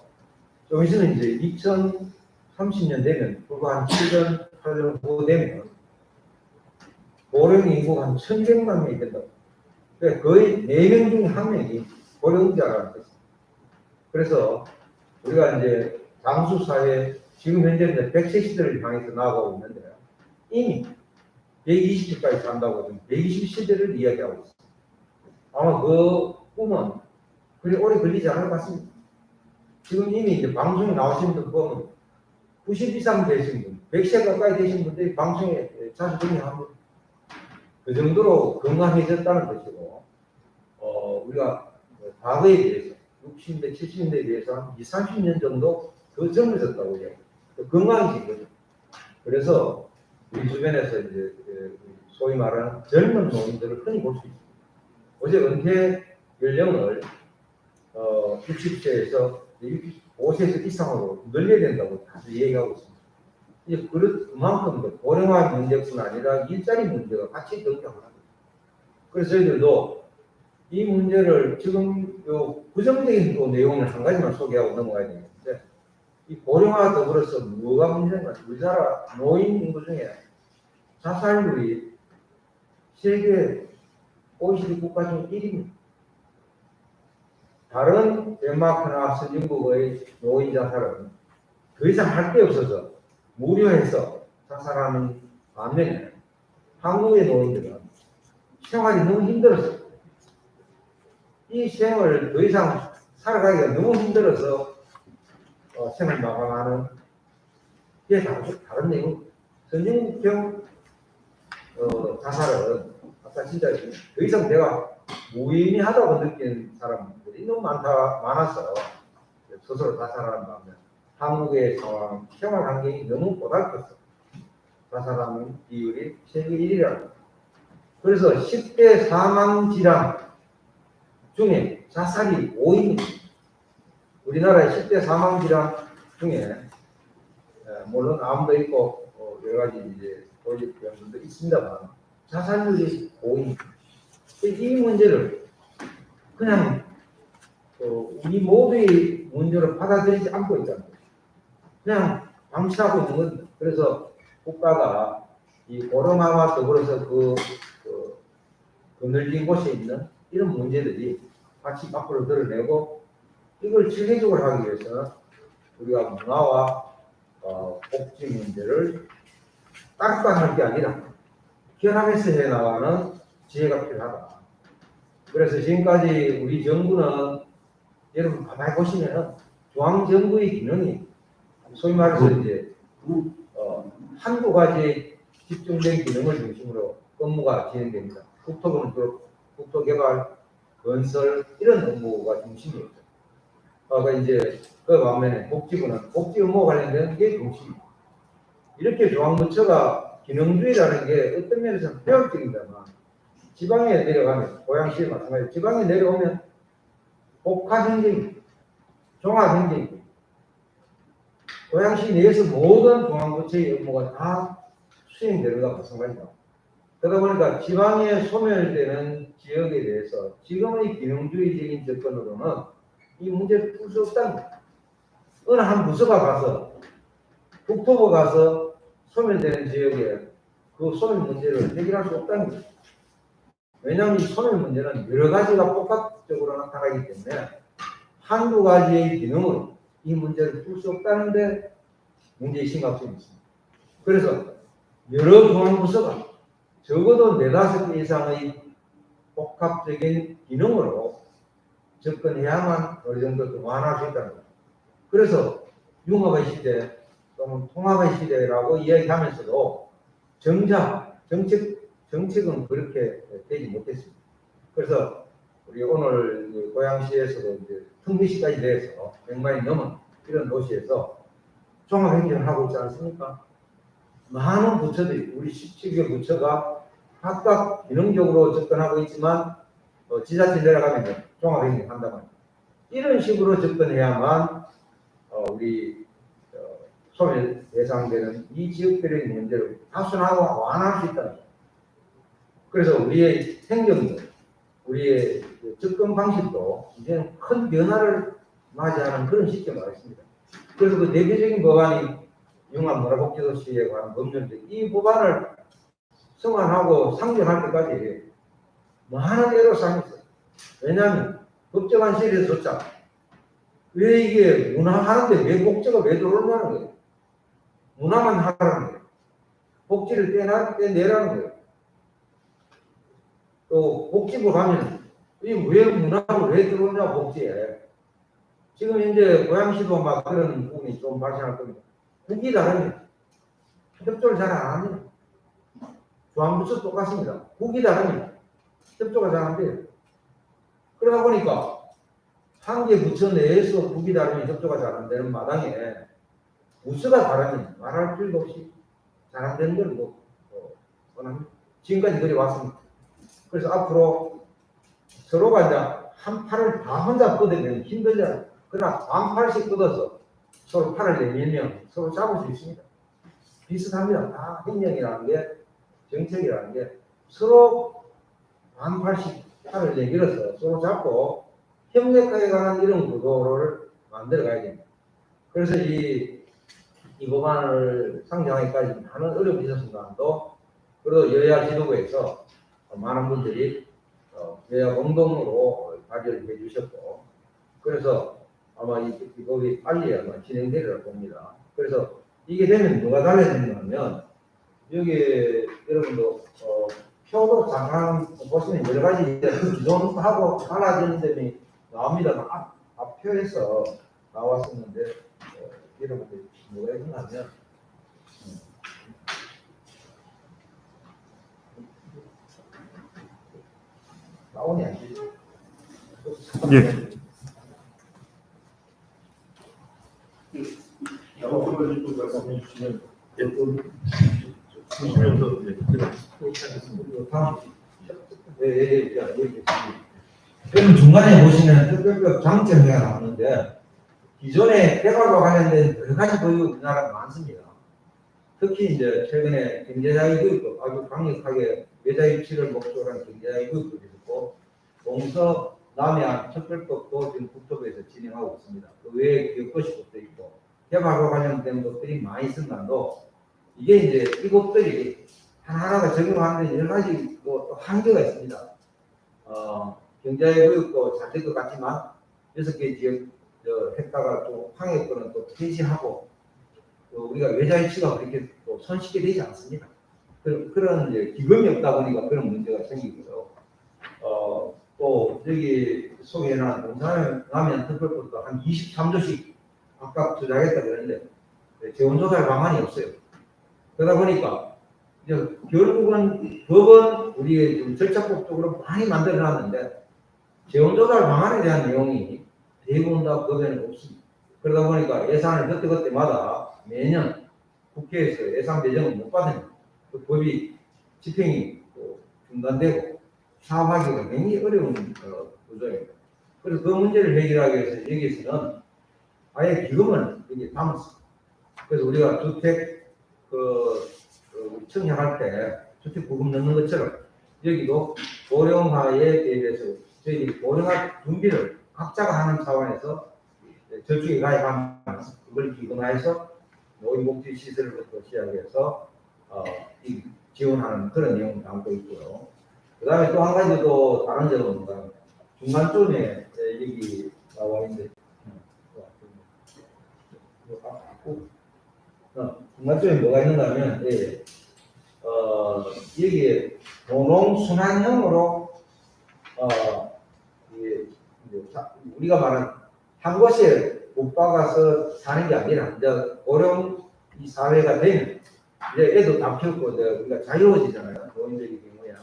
좀 있으면 이제 2030년 되면 불과 한 7년, 8년 후 되면 고령 인구가 한 1,100만 명이 된다고. 그러니까 거의 4명 중에 1명이 고령자라는 뜻입니다. 그래서 우리가 이제 장수 사회, 지금 현재 이제 100세 시대를 향해서 나아가고 있는데 이미 120세까지 산다고 하면 120세대를 이야기하고 있습니다. 아마 그 꿈은 그리 오래 걸리지 않을 것 같습니다. 지금 이미 이제 방송에 나오신 분 보면 90 이상 되신 분, 100세 가까이 되신 분들이 방송에 자주 등장합니다. 그 정도로 건강해졌다는 것이고, 우리가 과거에 비해서 60년대, 70년대에 비해서 한 20, 30년 정도 더 젊어졌다고 해요. 건강해진 거죠. 그래서 우리 주변에서 이제 소위 말하는 젊은 노인들을 흔히 볼 수 있습니다. 어제 은퇴 연령을 60세에서 65세에서 이상으로 늘려야 된다고 다들 얘기하고 있습니다. 이제 그만큼 고령화 문제뿐 아니라 일자리 문제가 같이 등장을 합니다. 그래서 저희들도 이 문제를 지금 요 부정적인 또 내용을 한 가지만 소개하고 넘어가야 되겠는데, 이 고령화 더불어서 뭐가 문제인가? 우리나라 노인 인구 중에 자살률이 세계 OECD 국가 중 1위입니다. 다른 덴마크나 선진국의 노인 자살은 더 이상 할 게 없어서 무료해서 자살하는 반면에 한국의 노인들은 생활이 너무 힘들었어요. 이 생을 더 이상 살아가기가 너무 힘들어서 생을 마감하는 게 다른 내용. 선진국형 자살은 아까 진짜 더 이상 내가 무의미하다고 느끼는 사람들이 너무 많아서 스스로 자살하는 반면 한국의 상황, 생활 환경이 너무 고달퍼서 자살하는 비율이 세계 1위라고. 그래서 10대 사망 질환 중에 자살이 5위입니다. 우리나라의 10대 사망 질환 중에 물론 암도 있고 여러 가지 이제 고질병도 있습니다만 자살률이 5위입니다. 이 문제를 그냥 우리 모두의 문제로 받아들이지 않고 있다는 거예요. 그냥 방치하고 있는 겁니다. 그래서 국가가 이 고령화와 더불어서 그늘진 곳에 있는 이런 문제들이 같이 밖으로 드러내고, 이걸 체계적으로 하기 위해서는 우리가 문화와 복지 문제를 딴딴할 게 아니라 결합해서 해나가는 지혜가 필요하다. 그래서 지금까지 우리 정부는 여러분 가만히 보시면 중앙정부의 기능이 소위 말해서 이제 한두 가지에 집중된 기능을 중심으로 업무가 진행됩니다. 국토부는 주로 국토개발, 건설 이런 업무가 중심이었죠. 그러니까 이제 그 반면에 복지부는 복지 업무 관련된 게 중심입니다. 이렇게 중앙부처가 기능주의라는 게 어떤 면에서는 폐역적입니다만 지방에 내려가면, 고양시에 마찬가지로 지방에 내려오면 복합행정입니다. 종합행정입니다. 고양시 내에서 모든 중앙부처의 업무가 다 수행되는 것과 마찬가지다. 그러다 보니까 지방에 소멸되는 지역에 대해서 지금의 기능주의적인 접근으로는 이 문제를 풀 수 없다는 거예요. 어느 한 부서가 가서 국토부 가서 소멸되는 지역에 그 소멸 문제를 해결할 수 없다는 거예요. 왜냐하면 이 소멸 문제는 여러 가지가 복합적으로 나타나기 때문에 한두 가지의 기능으로 이 문제를 풀 수 없다는데 문제의 심각성이 있습니다. 그래서 여러 중앙부서가 적어도 4-5개 이상의 복합적인 기능으로 접근해야만 어느 정도 좀 완화할 수 있다는 거예요. 그래서 융합의 시대 또는 통합의 시대라고 이야기하면서도 정작 정책은 그렇게 되지 못했습니다. 그래서 우리 오늘 고양시에서도 이제 통비시까지 대해서 100만이 넘은 이런 도시에서 종합행정을 하고 있지 않습니까? 많은 부처들이, 우리 17개 부처가 각각 기능적으로 접근하고 있지만 지자체 내려가면 종합행정 한다고 합니다. 이런 식으로 접근해야만 우리 소멸 예상되는 이 지역들의 문제를 다순하고 완화할 수 있다는 거예요. 그래서 우리의 행정도 우리의 그 접근 방식도 이제 큰 변화를 맞이하는 그런 시점이 왔습니다. 그래서 그 대표적인 법안이 융합 문화복지도시에 관한 법률인데 이 법안을 성안하고 상정할 때까지 많은 애로사항이 있어요. 왜냐하면 법정한 시일에서조차 왜 이게 문화하는데 왜 복지가 왜 들어오냐는 거예요. 문화만 하라는 거예요. 복지를 떼내라는 거예요. 또 복지부 가면 이 왜 문화가 왜 들어오냐 복지에. 지금 이제 고양시도 막 그런 부분이 좀 발생할 겁니다. 국이 다릅니다. 협조를 잘 안 합니다. 중앙부처 똑같습니다. 국이 다릅니다. 협조가 잘 안 돼요. 그러다 보니까 한 개 부처 내에서 국이 다르면 협조가 잘 안 되는 마당에 부처가 다르면 말할 필요도 없이 잘 안 되는 걸 뭐, 원합니다. 지금까지 그래 왔습니다. 그래서 앞으로 서로가 이제 한 팔을 다 혼자 뻗으면 힘들잖아요. 그러나 반팔씩 뻗어서 서로 팔을 내밀면 서로 잡을 수 있습니다. 비슷합니다. 다 행령이라는 게, 정책이라는 게 서로 반팔씩 팔을 내밀어서 서로 잡고 협력하게 가는 이런 구도를 만들어 가야 됩니다. 그래서 이 법안을 상정하기까지 많은 어려움이 있었습니다만도 그래도 여야 지도부에서 많은 분들이 여야 공동으로 발의를 해주셨고 그래서 아마 이 법이 빨리 아마 진행되리라고 봅니다. 그래서 이게 되면 뭐가 달라지냐면 여기 여러분도 표도 잠깐 보시면 여러 가지 기존하고 달라지는 점이 나옵니다. 앞표에서 나왔었는데 여러분들 뭐가 있냐면 나오니 안 되죠? 예. 여러 가지 또 말씀해 주시면 보시면서 하겠습니다. 다음. 그럼 중간에 보시면 특별법 장점이 나오는데 기존의 개발과 관련된 여러 가지 법이 우리나라가 많습니다. 특히 이제 최근에 경제자유 교육법 아주 강력하게 여자 유치를 목표로 한 경제자유 교육법이 있고 동서 남해안 특별법도 지금 국토부에서 진행하고 있습니다. 그 외에 기업도시법도 있고 개발과 관련된 것들이 많이 있습니다도 이게 이제 이 법들이 하나하나가 적용하는데 여러 가지 또 한계가 있습니다. 경제자유 교육도 잘 될 것 같지만 6개 지역 했다가 또 황해권은 또 폐지하고 또 우리가 외자 유치가 그렇게 또 손쉽게 되지 않습니다. 그런 이제 기금이 없다 보니까 그런 문제가 생기고요. 또 여기 소개해놓은 동남아면 특별법도 한 23조씩 각각 투자하겠다 그랬는데 재원조달 방안이 없어요. 그러다 보니까 이제 결국은 법은 우리 좀 절차법적으로 많이 만들어놨는데 재원조달 방안에 대한 내용이 대부분 다 법에는 없습니다. 그러다 보니까 예산을 그때그때마다 매년 국회에서 예산 배정을 못 받으면 그 법이 집행이 중단되고 사업하기가 굉장히 어려운 구조입니다. 그래서 그 문제를 해결하기 위해서 여기에서는 아예 기금을 여기 담았습니다. 그래서 우리가 주택 청약할 때 주택 부금 넣는 것처럼 여기도 고령화에 대해서 저희들이 고령화 준비를 각자가 하는 차원에서 저축에 가입하면서 그걸 기금화해서 노인복지 시설부터 시작해서 지원하는 그런 내용을 담고 있고요. 그 다음에 또 한 가지 더 다른 점은 뭔가 중간쯤에 여기 나와 있는데 중간쯤에 뭐가 있는가 하면 여기에 도농순환형으로 우리가 말하는 한 곳에 못 박아서 사는 게 아니라 이제 고령 이 사회가 되면 이제 애도 다 키우고 우리가 자유로워지잖아요. 노인들의 경우에.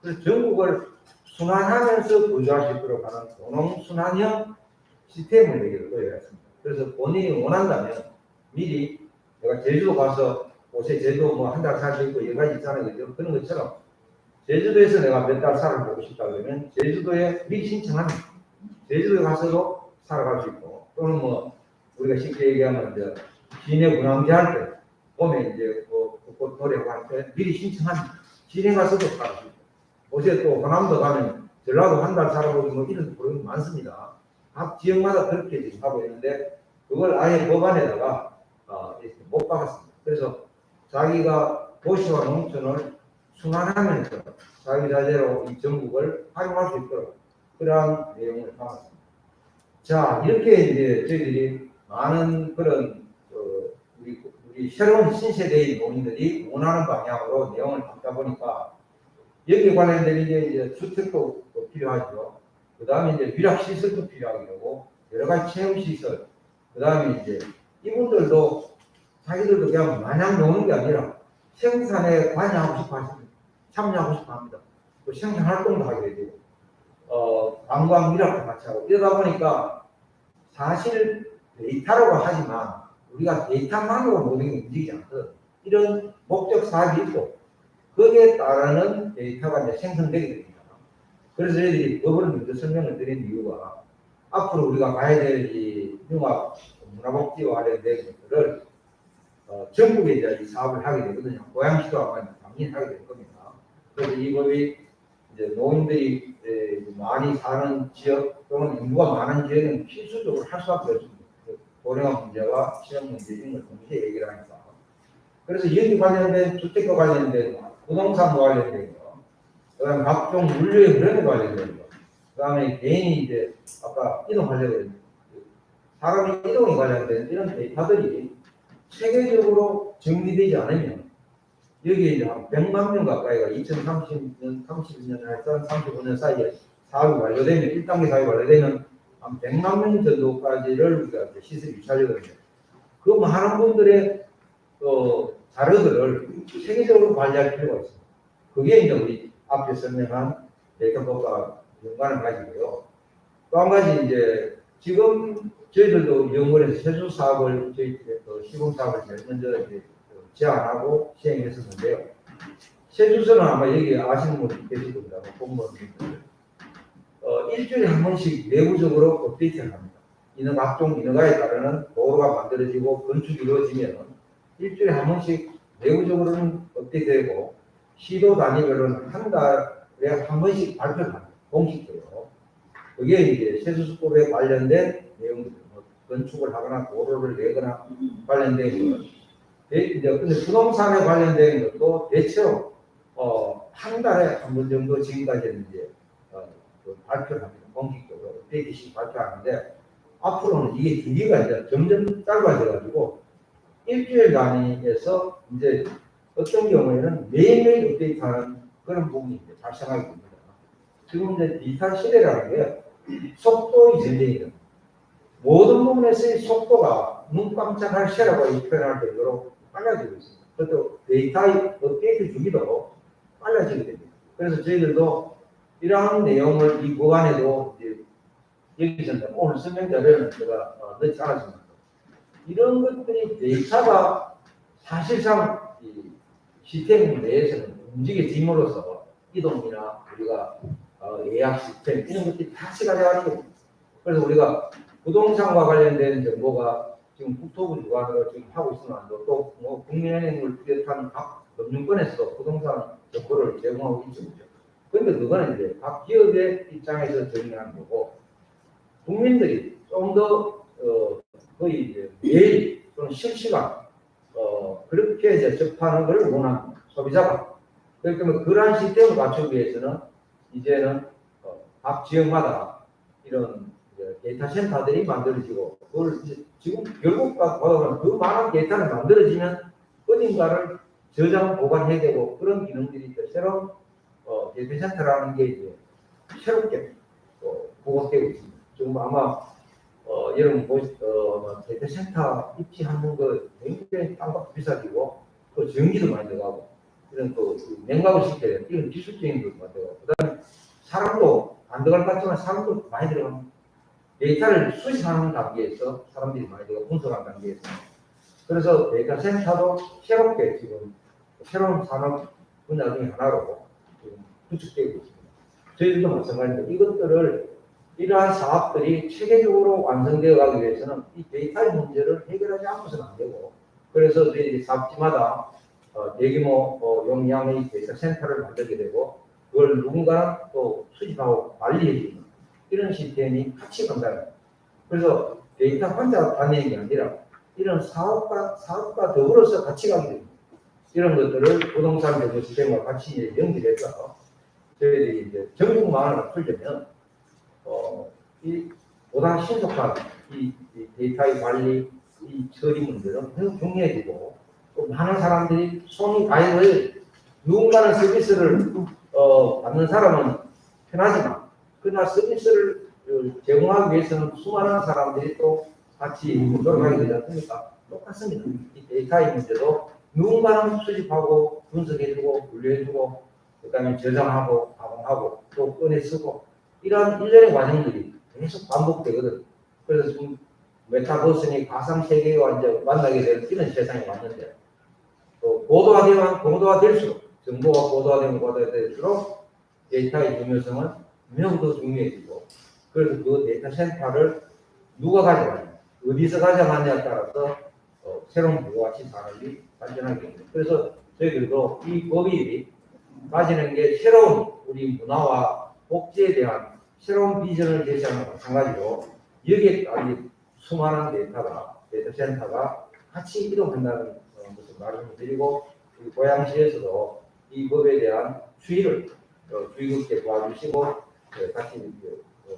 그래서 전국을 순환하면서 거주할 수 있도록 하는 도농순환형 시스템을 얘기를 도입했습니다. 그래서 본인이 원한다면 미리 내가 제주도 가서 옷에 제주도 뭐 한 달 살 수 있고 여러 가지 있잖아요. 그죠? 그런 것처럼 제주도에서 내가 몇 달 살아보고 싶다 그러면 제주도에 미리 신청하면 제주도에 가서도 살아갈 수 있고 또는 뭐 우리가 쉽게 얘기하면 이제 시내 군항제 할 때 봄에 이제 벚꽃 노래하고 할 때 미리 신청하면 시내 가서도 살아갈 수 있고 어제 또 호남도 가면 전라도 한 달 살아보고 뭐 이런 프로그램이 많습니다. 각 지역마다 그렇게 지금 하고 있는데 그걸 아예 법안에다가 이렇게 못 박았습니다. 그래서 자기가 도시와 농촌을 순환하면서 자기 자재로 이 전국을 활용할 수 있도록 그러한 내용을 담았습니다. 자, 이렇게 이제 저희들이 많은 그런 우리 새로운 신세대의 농민들이 원하는 방향으로 내용을 담다 보니까 여기에 관련된 이제 주택도 필요하죠. 그 다음에 이제 위락 시설도 필요하게 되고 여러 가지 체험 시설. 그 다음에 이제 이분들도 자기들도 그냥 마냥 노는 게 아니라 생산에 관여하고 싶어 하십니다. 참여하고 싶어 합니다. 또 생산 활동도 하게 되고, 관광 미락도 같이 하고, 이러다 보니까 사실 데이터라고 하지만 우리가 데이터만으로 모든 게 움직이지 않거든. 이런 목적 사업이 있고, 거기에 따르는 데이터가 이제 생성되게 됩니다. 그래서 저희들이 법을 먼저 설명을 드린 이유가 앞으로 우리가 가야 될 이 융합 문화복지와 관련된 것들을 전국에 이제 이 사업을 하게 되거든요. 고양시도 아마 당연히 하게 될 겁니다. 그래서 이 법이 이제 노인들이 많이 사는 지역 또는 인구가 많은 지역은 필수적으로 할 수밖에 없습니다. 고령화 문제와 취업 문제 이런 걸 동시에 얘기를 하니까. 그래서 여기 관련된 주택과 관련된 부동산과 관련된 거, 그다음에 각종 물류의 흐름에 관련된 거, 그다음에 개인이 이제 아까 이동하려고 했는데 사람의 이동에 관련된 이런 데이터들이 체계적으로 정리되지 않으면 여기에 이제 한 100만 명 가까이가 2030년, 31년, 한 35년 사이에 사업이 완료되면 1단계 사업이 완료되면 한 100만 명 정도까지를 우리가 시설이 유치하려고 합니다. 그 많은 분들의 자료들을 체계적으로 관리할 필요가 있습니다. 그게 이제 우리 앞에 설명한 데이터법과 연관을 가지고요. 또 한 가지 이제 지금 저희들도 연구해서 세수 사업을 저희 시공 사업을 제일 먼저 이제 제안하고 시행했었는데요. 세수서는 아마 여기 아시는 분이 계실 겁니다. 공무원분들. 일주일에 한 번씩 내부적으로 업데이트를 합니다. 각종 인허가에 따르는 도로가 만들어지고 건축이 이루어지면 일주일에 한 번씩 내부적으로는 업데이트되고 시도 단위별로는 한 달에 한 번씩 발표를 합니다. 공식적으로. 그게 이제 세수수법에 관련된 내용들, 건축을 하거나 도로를 내거나 관련된 것. 이제 근데 부동산에 관련된 것도 대체로 한 달에 한 번 정도 지금까지는 이제 발표를 합니다. 공식적으로 업데이트식 발표하는데 앞으로는 이게 주기가 이제 점점 짧아져가지고 일주일 단위에서 이제 어떤 경우에는 매일매일 업데이트하는 그런 부분이 이제 발생하게 됩니다. 지금 이제 디지털 시대라는 게 속도의 전쟁이다. 모든 부분에서의 속도가 눈 깜짝할 새라고 표현할 정도로 빨라지고 있습니다. 그것도 데이터의 업데이트 주기도 빨라지게 됩니다. 그래서 저희들도 이러한 내용을 이 법안에도 이제 여기서 오늘 설명 자료는 제가 넣지 않았습니다. 이런 것들이 데이터가 사실상 이 시스템 내에서는 움직여짐으로써 이동이나 우리가 예약 시스템 이런 것들이 같이 가져가는 겁니다. 그래서 우리가 부동산과 관련된 정보가 지금 국토부 주관으로 지금 하고 있으면도 또 뭐 국민은행을 비롯한 각 금융권에서도 부동산 정보를 제공하고 있죠. 그런데 그거는 이제 각 기업의 입장에서 정리하는 거고 국민들이 좀 더 거의 이제 매일 또는 실시간 그렇게 이제 접하는 것을 원하는 소비자가. 그렇기 때문에 그러한 시스템을 갖추기 위해서는 이제는 각 지역마다 이런 데이터 센터들이 만들어지고 그걸 지금 결국 보면 그 많은 데이터를 만들어지면 어딘가를 저장 보관해야 되고 그런 기능들이 새로운 데이터 센터라는 게 이제 새롭게 부각되고 있습니다. 지금 아마 여러분 데이터 센터 입지하는 거 굉장히 땅값 비싸지고 또 전기도 많이 들어가고 이런 또 냉각을 시켜야 되는 이런 기술적인 것도 많이 들어가고 그다음에 사람도 안 들어갈 것 같지만 사람도 많이 들어갑니다. 데이터를 수집하는 단계에서 사람들이 많이 들어가고 분석하는 단계에서 그래서 데이터 센터도 새롭게 지금 새로운 산업 분야 중에 하나로 지금 구축되고 있습니다. 저희들도 마찬가지입니다. 이것들을 이러한 사업들이 체계적으로 완성되어 가기 위해서는 이 데이터의 문제를 해결하지 않고서는 안 되고 그래서 저희 사업지마다 대규모 용량의 데이터 센터를 만들게 되고 그걸 누군가 또 수집하고 관리해주는 이런 시스템이 같이 간다는 거예요. 그래서 데이터 혼자 다니는 게 아니라 이런 사업과 더불어서 같이 가게 됩니다. 이런 것들을 부동산 제도 시스템과 같이 이제 연결해서 저희들이 이제 전국망을 풀려면 이 보다 신속한 이 데이터의 관리, 이 처리 문제는 매우 중요해지고 또 많은 사람들이 손이 가입을 누군가는 서비스를 받는 사람은 편하지만 그러나 서비스를 제공하기 위해서는 수많은 사람들이 또 같이 노력하게 되지 않습니까? 똑같습니다. 이 데이터의 문제도 누군가는 수집하고 분석해주고 분류해주고 그다음에 저장하고 가공하고 또 꺼내 쓰고 이러한 일련의 과정들이 계속 반복되거든. 그래서 지금 메타버스니 가상 세계와 이제 만나게 되는 이런 세상이 왔는데 또 고도화될수록 정보가 고도화될수록 데이터의 중요성은 매우 더 중요해지고 그래서 그 데이터 센터를 누가 가져가냐 어디서 가져가냐에 따라서 새로운 부가가치 산업이 발전하게 됩니다. 그래서 저희들도 이 법이 가지는 게 새로운 우리 문화와 복지에 대한 새로운 비전을 제시하는 것과 마찬가지로 여기에까지 수많은 데이터 센터가 같이 이동한다는 것을 말씀을 드리고 고양시에서도 이 법에 대한 주의 깊게 도와주시고 같이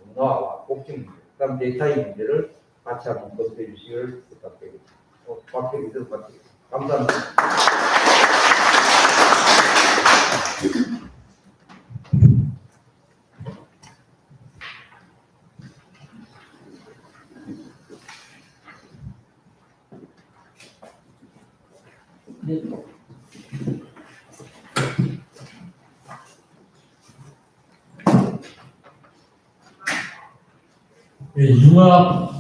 문화와 복지 문제, 그다음 데이터의 문제를 같이 한번 검토해 주시기를 부탁드립니다. 박혜기들 마치겠습니다. 감사합니다. 네, 융합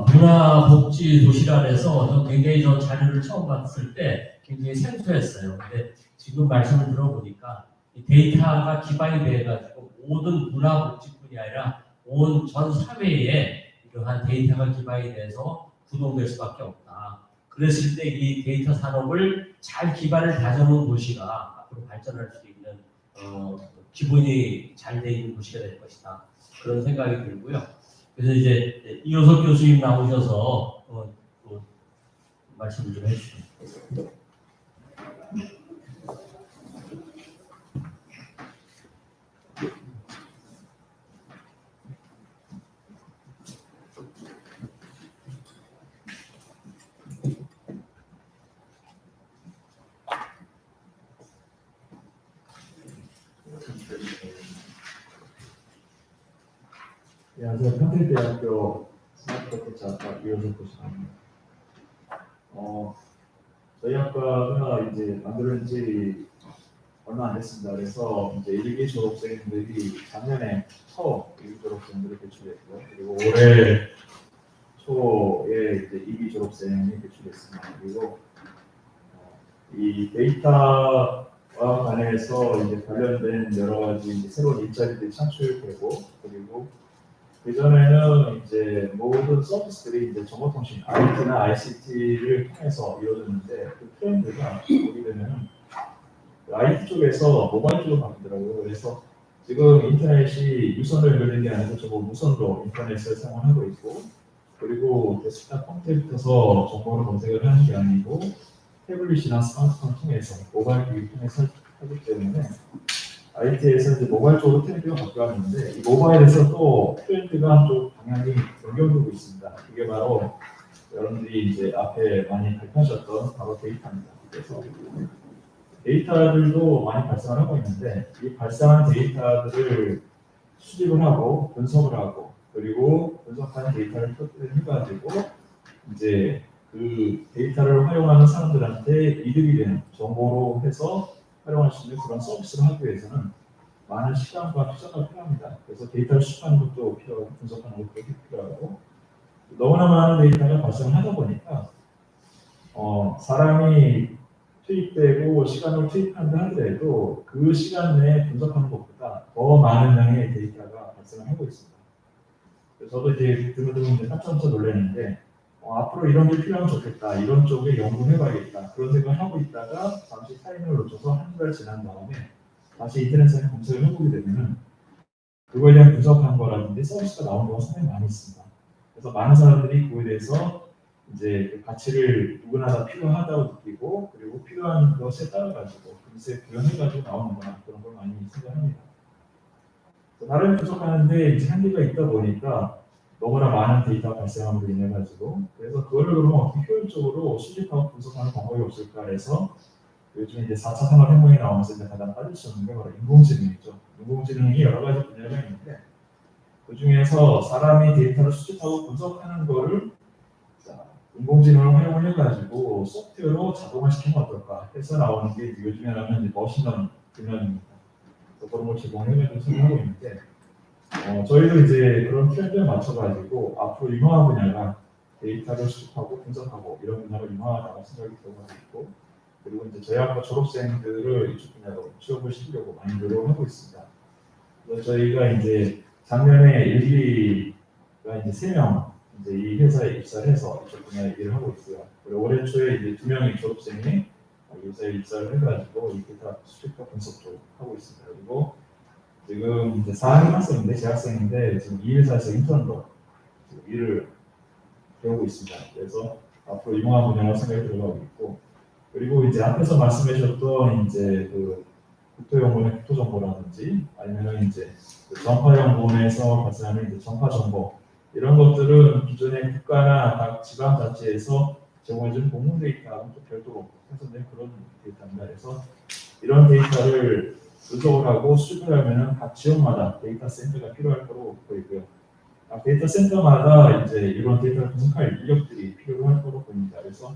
문화복지도시란에서 저 굉장히 저 자료를 처음 봤을 때 굉장히 생소했어요. 근데 지금 말씀을 들어보니까 이 데이터가 기반이 돼가지고 모든 문화복지뿐이 아니라 온 전 사회에 이러한 데이터가 기반이 돼서 구동될 수밖에 없다. 그랬을 때 이 데이터 산업을 잘 기반을 다져놓은 도시가 앞으로 발전할 수 있는 기본이 잘 돼 있는 도시가 될 것이다. 그런 생각이 들고요. 그래서 이제 이효석 교수님 나오셔서 또 말씀을 좀 해주시죠. 안녕하세요. 평택대학교 스마트포차학과 이효석 교수입니다. 저희 학과가 이제 만들어진 지 얼마 안 됐습니다. 그래서 이제 1기 졸업생들이 작년에 처음 1기 졸업생들이 배출했고요. 그리고 올해 초에 이제 2기 졸업생이 배출했습니다. 그리고 이 데이터와 관해서 이제 관련된 여러 가지 이제 새로운 일자리들이 창출되고 그리고 그 전에는 이제 모든 서비스들이 이제 정보통신, IT나 ICT를 통해서 이루어졌는데 그 트렌드가 보게 되면 IT 쪽에서 모바일 쪽으로 바뀌더라고요. 그래서 지금 인터넷이 유선으로 연결된 게 아니고 전부 무선으로 인터넷을 사용하고 있고 그리고 데스크탑 컴퓨터에서 정보를 검색을 하는 게 아니고 태블릿이나 스마트폰 통해서 모바일 기기 통해서 하기 때문에 IT에서 이제 모바일 쪽으로 트렌드가 바뀌었는데 이 모바일에서 또 트렌드가 또 방향이 연결되고 있습니다. 이게 바로 여러분들이 이제 앞에 많이 발표하셨던 바로 데이터입니다. 그래서 데이터들도 많이 발생을 하고 있는데 이 발생한 데이터들을 수집을 하고 분석을 하고 그리고 분석한 데이터를 해가지고 이제 그 데이터를 활용하는 사람들한테 이득이 되는 정보로 해서 활용할 수 있는 그런 서비스를 하기 위해서는 많은 시간과 투자가 필요합니다. 그래서 데이터를 수집하는 것도 필요하고 분석하는 것도 필요하고 너무나 많은 데이터가 발생하다 보니까 사람이 투입되고 시간을 투입한다 하더라도 그 시간 내에 분석하는 것보다 더 많은 양의 데이터가 발생하고 있습니다. 그래서 저도 이제 드문드문 깜짝 놀랐는데 앞으로 이런 게 필요하면 좋겠다. 이런 쪽에 연구해봐야겠다. 그런 생각을 하고 있다가 잠시 타이밍을 놓쳐서 한 달 지난 다음에 다시 인터넷상에 검색을 해보게 되면은 그거에 대한 분석한 거라든지 서비스가 나온 경우가 상당히 많이 있습니다. 그래서 많은 사람들이 그거에 대해서 이제 그 가치를 누구나 다 필요하다고 느끼고 그리고 필요한 것에 따라 가지고 금세 구현해가지고 나오는 거나 그런 걸 많이 생각합니다. 다른 분석하는데 이제 한계가 있다 보니까 너무나 많은 데이터가 발생함으로 인해 가지고 그래서 그거를 그러면 어떻게 효율적으로 수집하고 분석하는 방법이 없을까 해서 요즘 이제 4차 산업혁명이 나오면서 이제 가장 빠질 수 없는 게 바로 인공지능이죠. 인공지능이 여러 가지 분야가 있는데 그 중에서 사람이 데이터를 수집하고 분석하는 거를 인공지능을 활용을 해가지고 소프트웨어로 자동화시키면 어떨까 해서 나오는 게 요즘에 나오는 이제 머신러닝 분야입니다. 그런 걸 제공해가지고 생각하고 있는데 저희도 이제 그런 트렌드에 맞춰가지고 앞으로 유망한 분야가 데이터를 수집하고 분석하고 이런 분야가 유망하다고 생각이 들어가고 있고 그리고 이제 저희 학과 졸업생들을 이쪽 분야로 취업을 시키려고 많이 노력을 하고 있습니다. 그래서 저희가 이제 작년에 일기가 이제 3명 이제 이 회사에 입사를 해서 이쪽 분야에 일을 하고 있고요. 그리고 올해 초에 이제 2명의 졸업생이 이 회사에 입사를 해가지고 이 데이터 수집과 분석 쪽 하고 있습니다. 그리고 지금 이제 4학년 학생인데 재학생인데 지금 이 회사에서 인턴으로 지금 일을 배우고 있습니다. 그래서 앞으로 유망한 분야로 생각이 들어가고 있고 그리고 이제 앞에서 말씀하셨던 이제 그 국토연구원의 국토정보라든지 아니면은 이제 그 전파연구원에서 발생하는 이제 전파정보 이런 것들은 기존의 국가나 각 지방자치에서 제공해준 공공 데이터하고는 또 별도로 생성된 그런 데이터입니다. 그래서 이런 데이터를 분석을 하고 수집을 하면은 각 지역마다 데이터 센터가 필요할 거로 보이고요. 각 데이터 센터마다 이제 이런 데이터를 분석할 인력들이 필요할 거로 보입니다. 그래서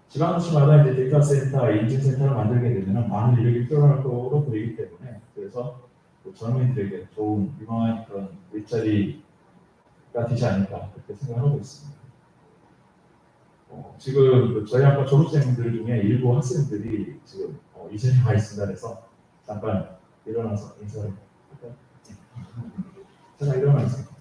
지방도시마다 이제 데이터 센터, 인증 센터를 만들게 되면 많은 인력이 필요할 거로 보이기 때문에 그래서 그 젊은이들에게 좋은 유망한 그런 일자리가 되지 않을까 그렇게 생각하고 있습니다. 지금 그 저희 학과 졸업생들 중에 일부 학생들이 지금 이 자리에 와 있습니다. 그래서 잠깐 일어나서 인사를 할까요? 제가 일어나 있습니다.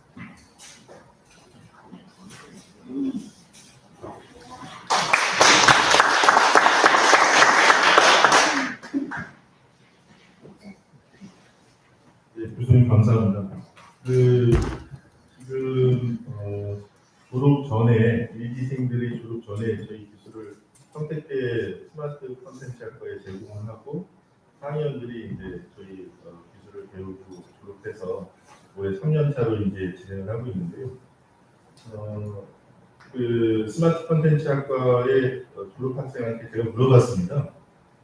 네, 교수님 감사합니다. 지금 졸업 전에 일기생들이 졸업 전에 저희 기술을 평택대 스마트 컨텐츠 학과에 제공을 하고 4학년들이 이제 저희 기술을 배우고 졸업해서 올해 3년차로 이제 진행을 하고 있는데요. 그 스마트 컨텐츠 학과의 졸업 학생한테 제가 물어봤습니다.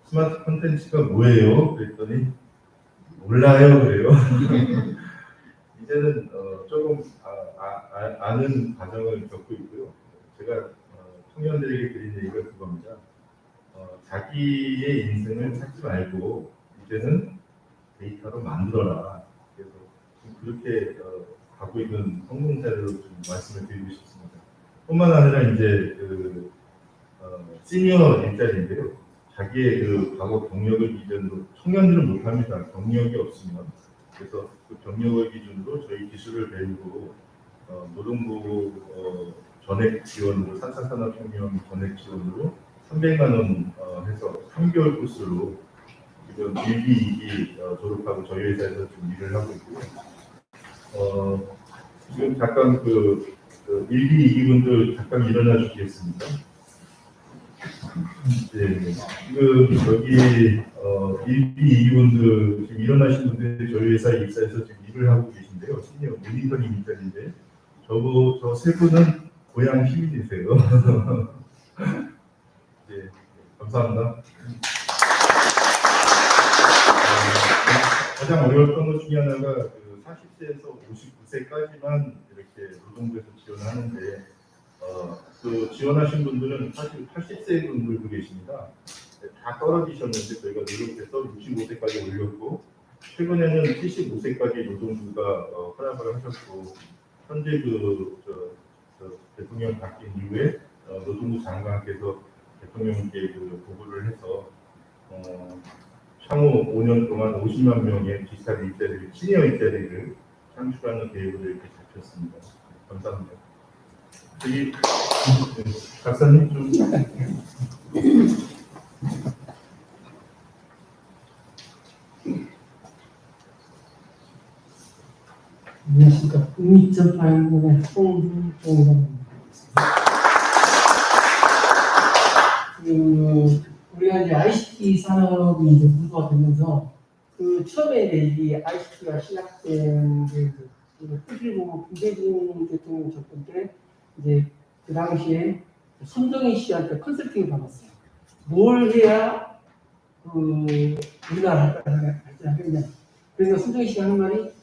스마트 컨텐츠가 뭐예요? 그랬더니 몰라요 그래요. 이제는 조금 아는 과정을 겪고 있고요. 제가 청년들에게 드린 얘기가 그겁니다. 자기의 인생을 찾지 말고 이제는 데이터로 만들어라. 그래서 그렇게 가고 있는 성공 사례로 좀 말씀을 드리고 싶습니다. 뿐만 아니라 이제 그 시니어 일자리인데요. 자기의 그 과거 경력을 기준으로 청년들은 못합니다. 경력이 없으면. 그래서 그 경력을 기준으로 저희 기술을 배우고 노동부 전액 지원으로 4차 산업혁명 전액 지원으로 300만 원 해서 3개월 코스로 지금 1기, 2기 졸업하고 저희 회사에서 지금 일을 하고 있고요. 지금 잠깐 그 1기, 2기 분들 잠깐 일어나 주시겠습니다. 네, 지금 여기 1기, 2기 분들 지금 일어나신 분들이 저희 회사에 입사해서 지금 일을 하고 계신데요. 시니어 모니터링 일자리인데 저 세 분은 고향 시민이세요. 네, 감사합니다. 가장 어려웠던 것 중에 하나가 그 40세에서 59세까지만 이렇게 노동부에서 지원하는데 그 지원하신 분들은 사실 80세 분들도 계십니다. 다 떨어지셨는데 저희가 노력해서 65세까지 올렸고 최근에는 75세까지 노동부가 허락을 하셨고 현재 대통령 바뀐 이후에 노동부 장관께서 대통령께 보고를 해서 향후 5년 동안 50만 명의 디지털 일자리를, 시니어 일자리를 창출하는 계획으로 이렇게 잡혔습니다. 감사합니다. 저기 박사님 좀. 국립전파연구원의 송종이라고 합니다. 우리가 이제 ICT 산업이 이제 부도가 되면서 처음에 이제 이 ICT가 시작된 게 사실 보면 김대중 대통령 접근 때 이제 그 당시에 손정희 씨한테 컨설팅을 받았어요. 뭘 해야 우리나라 발전하겠냐. 그래서 손정희 씨가 하는 말이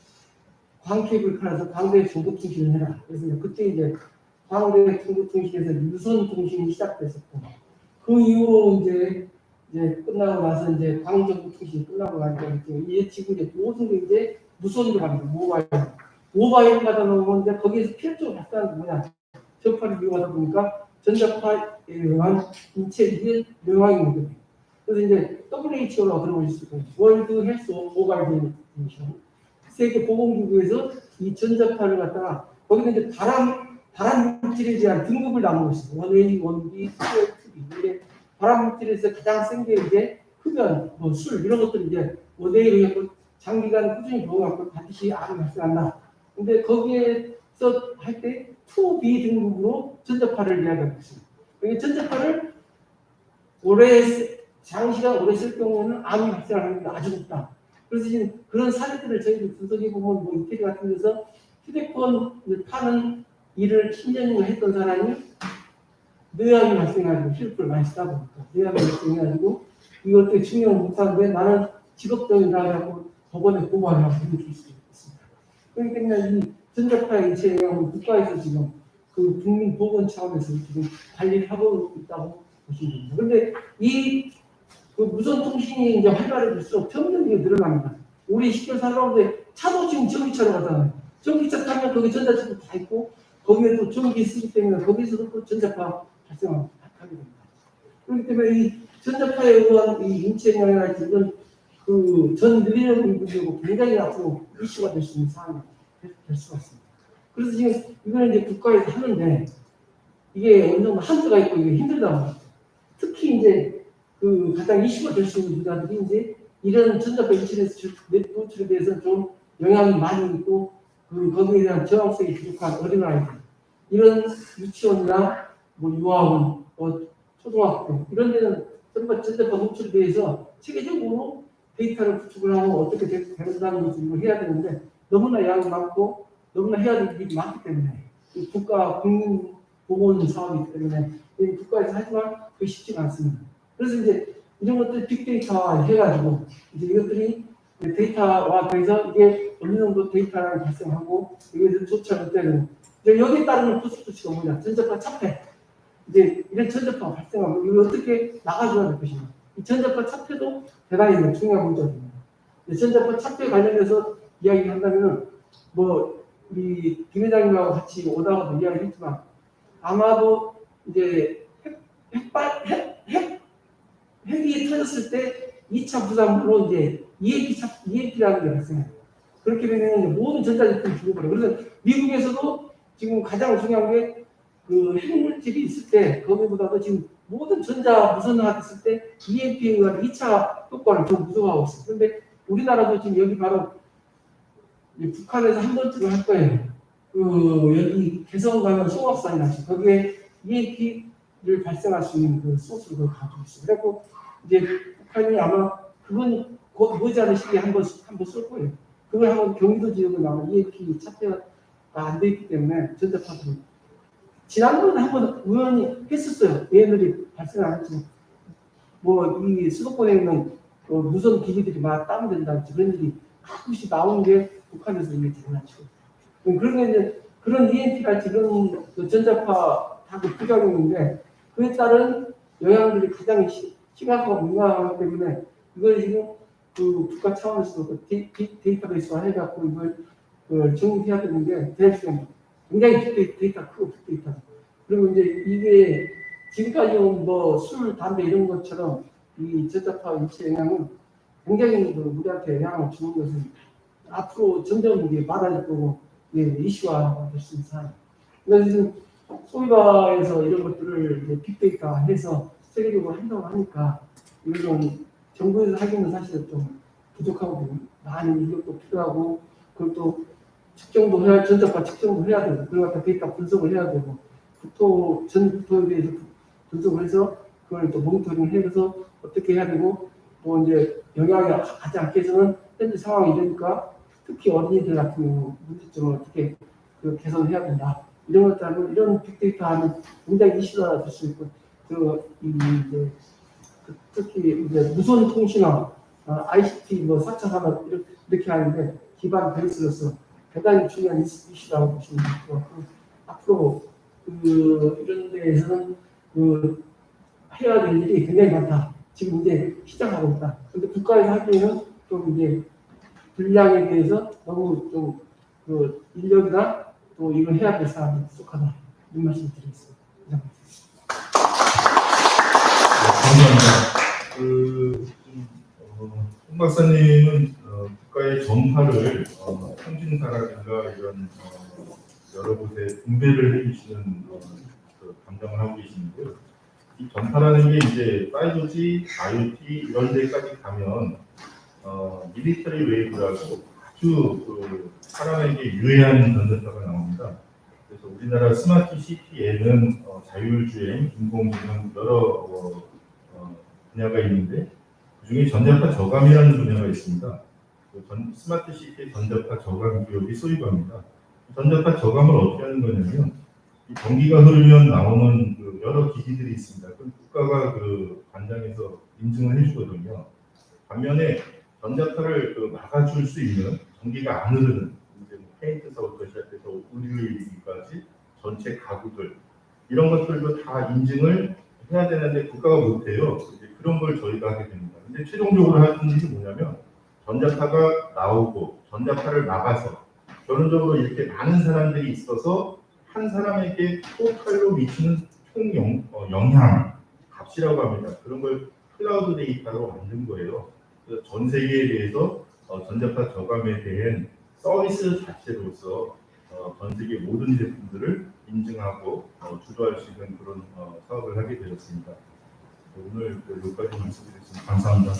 광케이블 칼에서 광대 중급통신을 해라. 그래서 그때 이제 광대 중급통신에서 유선 통신이 시작됐었고, 그 이후로 이제 끝나고 나서 이제 광전국통신이 끝나고 나니까 이제 지금 이제 모든 게 이제 무선으로 갑니다. 모바일 가다 놓으면 이제 거기에서 필요적으로 발생하는 게 뭐냐. 전파를 이용하다 보니까 전자파에 의한 인체적인 영향이 오거든요. 그래서 이제 WHO라고 들어보셨을 거예요. 월드 헬스 오가니제이션. 세계 보건기구에서 이 전자파를 갖다가 거기는 이제 발암 물질에 대한 등급을 나누고 있어요. 1A, 1B, 2A, 2B. 발암 물질에서 가장 센 게 이제 흡연, 술 이런 것들이 이제 5대1로 장기간 꾸준히 먹어갖고 반드시 암이 발생한다. 근데 거기에서 할 때 2B 등급으로 전자파를 이야기하고 있습니다. 그러니까 전자파를 장시간 오래 쓸 경우에는 암이 발생하는 게 아주 높다. 그래서 지금 그런 사례들을 저희도 분석해 보면 이태리 같은 데서 휴대폰을 파는 일을 10년이나 했던 사람이 뇌암이 발생해가지고 휴대폰을 많이 쓰다 보니까 뇌암이 발생해가지고 이것도 증명을 못하는데 나는 직업병이라 하고 법원에 고발하고 이렇게 줄 수도 있습니다. 그러니까 이 전자파의 인체 영향은 국가에서 지금 그 국민보건 차원에서 지금 관리를 하고 있다고 보시면 됩니다. 그런데 그 무선 통신이 이제 활발해질수록 평균이 늘어납니다. 우리 시골 살아오는데 차도 지금 전기차로 가잖아요. 전기차 타면 거기 전자차도 다 있고 거기에 또 전기 쓰기 때문에 거기서도 또 전자파 발생하게 됩니다. 그렇기 때문에 이 전자파에 의한 이 인체 영향이랄지 이건 전 늘리는 부분이고 굉장히 앞으로 이슈가 될 수 있는 사안이 될 수가 있습니다. 그래서 지금 이거는 이제 국가에서 하는데 이게 어느 정도 한계가 있고 이게 힘들다 보니까 특히 이제 가장 이슈가 될 수 있는 분야들이 이제 이런 전자파 인체에서 노출에 대해서 좀 영향이 많이 있고 거기에 대한 저항성이 부족한 어린아이들 이런 유치원이나 유아원, 초등학교 이런 데는 전자파 노출에 대해서 체계적으로 데이터를 구축을 하고 어떻게 되는다는 것을 해야 되는데 너무나 양이 많고 너무나 해야 될 일이 많기 때문에 국민보건 사업이기 때문에 국가에서 하지만 그게 쉽지가 않습니다. 그래서 이제 이런 것들 빅데이터화 해가지고 이제 이것들이 데이터화 돼서 이게 어느 정도 데이터가 발생하고 이것을 조치하는 때는 이제 여기에 따르는 코스트가 뭐냐 전자파 차폐 이제 이런 전자파가 발생하고 이걸 어떻게 나가줘야 될 것인가 이 전자파 차폐도 대단히 중요한 문제입니다. 전자파 차폐 관련해서 이야기한다면 우리 김 회장님하고 같이 오다가도 이야기했지만 아마도 이제 핵이 터졌을 때 2차 부산으로 이제 EMP라는 게 발생해요. 그렇게 되면 모든 전자제품이 죽어버려요. 그래서 미국에서도 지금 가장 중요한 게 핵물질이 있을 때 거기보다도 지금 모든 전자 무선화가 됐을 때 EMP에 의한 2차 효과를 좀 무서워하고 있어요. 그런데 우리나라도 지금 여기 바로 북한에서 한 번쯤 할 거예요. 여기 개성 가면 송악산이라서 거기에 EMP를 발생할 수 있는 그 소스를 가지고 있어요. 그래서 이제 북한이 아마 그건 곧 머지않은 시기에 한번 쏠 거예요. 그걸 한번 경기도 지역은 아마 EMP 차폐가 안 돼 있기 때문에 전자파도 지난번에 한번 우연히 했었어요. 얘네들이 발생 안 했지만 이 수도권에 있는 무선 기기들이 막 다운된다 그런 일이 가끔씩 나오는 게 북한에서 이게 장난치고 그런 이제 그런 EMP랄지 그런 전자파 다 부작용인데 그에 따른 영향들이 가장 심각하고 민감하기 때문에 이걸 지금 국가 차원에서도 데이터베이스화 해갖고 이걸 정리해야 되는데 대학생 굉장히 빅데이터 크고 빅데이터 그리고 이제 이게 지금까지 온 술, 담배 이런 것처럼 이 전자파 인체 영향은 굉장히 우리한테 영향을 주는 것은 앞으로 점점 이게 많아질 거고 이슈화가 될 수 있는 사안. 그래서 지금 소위바에서 이런 것들을 이제 빅데이터 해서 세계적으로 한다고 하니까 이건 정부에서 하기는 사실 좀 부족하고 많은 인력도 필요하고 그걸 또 측정도 해야, 전자파 측정도 해야 되고, 그걸 갖다 데이터 분석을 해야 되고, 전 구토에 대해서 분석을 해서, 그걸 또 모니터링 해서 어떻게 해야 되고, 또 이제 영향이 가지 않게 해서는 현재 상황이 이러니까, 특히 어린이들 같은 경우 문제점을 어떻게 개선해야 된다. 이런 것들하고, 이런 빅데이터 하면 굉장히 이슈가 될 수 있고, 특히 이제 무선 통신화, ICT, 뭐 4차 산업 이렇게 하는데 기반 베이스로서 대단히 중요한 이슈라고 보시면 될 것 같고, 앞으로 이런 데에서는 해야 될 일이 굉장히 많다. 지금 이제 시작하고 있다. 근데 국가에서 하기에는 좀 이제 분량에 대해서 너무 좀 인력이나 또 이걸 해야 될 사람이 부족하다. 이 말씀 드리겠습니다. 감사합니다. 홍 박사님은 국가의 전파를 통신사라든가 이런 여러 곳에 분배를 해주시는 감당을 하고 계시는데요. 이 전파라는 게 이제 5G, IoT 이런 데까지 가면 밀리터리 웨이브라고 아주 사람에게 유해한 전자파가 나옵니다. 그래서 우리나라 스마트 시티에는 자율주행, 인공지능 여러 분야가 있는데 그중에 전자파 저감이라는 분야가 있습니다. 스마트 시티의 전자파 저감 기업이 소유합니다. 전자파 저감을 어떻게 하는 거냐면 이 전기가 흐르면 나오는 여러 기기들이 있습니다. 그럼 국가가 관장에서 인증을 해주거든요. 반면에 전자파를 막아줄 수 있는 전기가 안 흐르는 이제 페인트서부터 시작해서 의료기기까지 전체 가구들 이런 것들도 다 인증을 해야 되는데 국가가 못해요. 이제 그런 걸 저희가 하게 됩니다. 근데 최종적으로 하는 일이 뭐냐면 전자파가 나오고 전자파를 막아서 결론적으로 이렇게 많은 사람들이 있어서 한 사람에게 토탈로 미치는 총 영향 값이라고 합니다. 그런 걸 클라우드 데이터로 만든 거예요. 그래서 전 세계에 대해서 전자파 저감에 대한 서비스 자체로서 전 세계 모든 제품들을 인증하고 주도할 수 있는 그런 사업을 하게 되었습니다. 오늘 여기까지 말씀드리겠습니다. 감사합니다.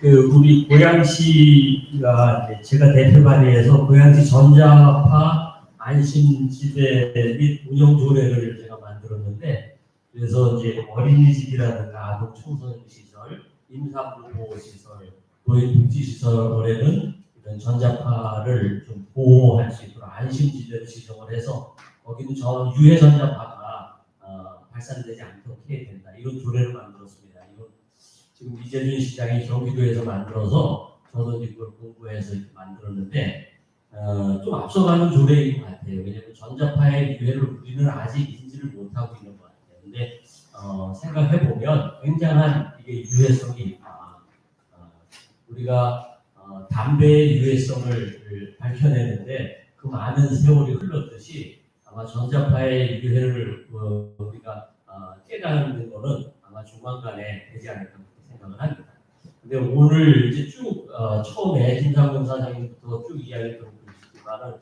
우리 고양시가 제가 대표관리해서 고양시 전자파 안심지대 및 운영 조례를 제가 만들었는데, 그래서 이제 어린이집이라든가 아동 청소년 시설, 임산부 보호 시설, 노인복지 시설에는 이런 전자파를 좀 보호할 수 있도록 안심지대를 지정을 해서 거기는 저 유해 전자파가 발산되지 않도록 해야 된다. 이런 조례를 만들었습니다. 이건 지금 이재준 시장이 경기도에서 만들어서 저도 이걸 공부해서 이렇게 만들었는데 좀 앞서가는 조례인 것 같아요. 왜냐하면 전자파의 유해를 우리는 아직 인지를 못하고 있는 것 같아요. 근데 생각해 보면 굉장한 이게 유해성이 있다. 우리가 담배의 유해성을 밝혀내는데 그 많은 세월이 흘렀듯이 아마 전자파의 유해를 우리가 깨닫는 거는 아마 조만간에 되지 않을까 생각을 합니다. 근데 오늘 이제 쭉 처음에 김상곤 사장님부터 쭉 이야기를 듣고 있지만은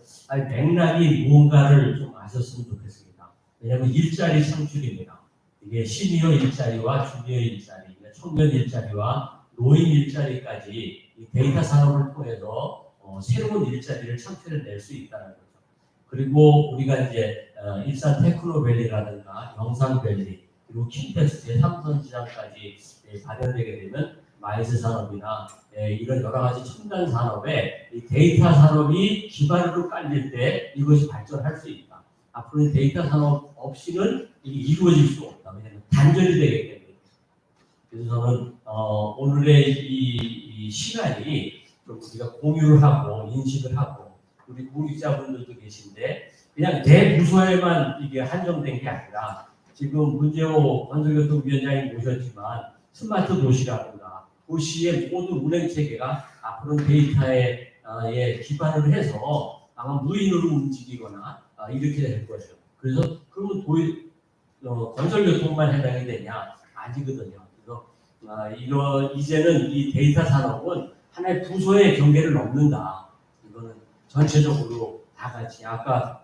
맥락이 무언가를 좀 아셨으면 좋겠습니다. 왜냐하면 일자리 창출입니다. 이게 시니어 일자리와 주니어 일자리, 청년 일자리와 노인 일자리까지 이 데이터 산업을 통해서 새로운 일자리를 창출해낼 수 있다는 거죠. 그리고 우리가 이제 일산 테크노밸리라든가 영상밸리 그리고 킨텍스트의 삼선시장까지 발현되게 되면 마이스 산업이나 이런 여러 가지 첨단 산업에 이 데이터 산업이 기반으로 깔릴 때 이것이 발전할 수 있다. 앞으로 데이터 산업 없이는 이게 이루어질 수 없다. 왜냐하면 단절이 되기 때문에. 그래서 저는 오늘의 이 시간이 좀 우리가 공유를 하고 인식을 하고 우리 공익자분들도 계신데 그냥 내 부서에만 이게 한정된 게 아니라 지금 문재호 건설교통위원장이 모셨지만 스마트 도시라든가 도시의 모든 운행 체계가 앞으로는 데이터에 기반을 해서 아마 무인으로 움직이거나 이렇게 될 거죠. 그래서 그러면 건설교통만 해당이 되냐? 아니거든요. 그래서 이제는 이 데이터 산업은 하나의 부서의 경계를 넘는다. 이거는 전체적으로 다 같이 아까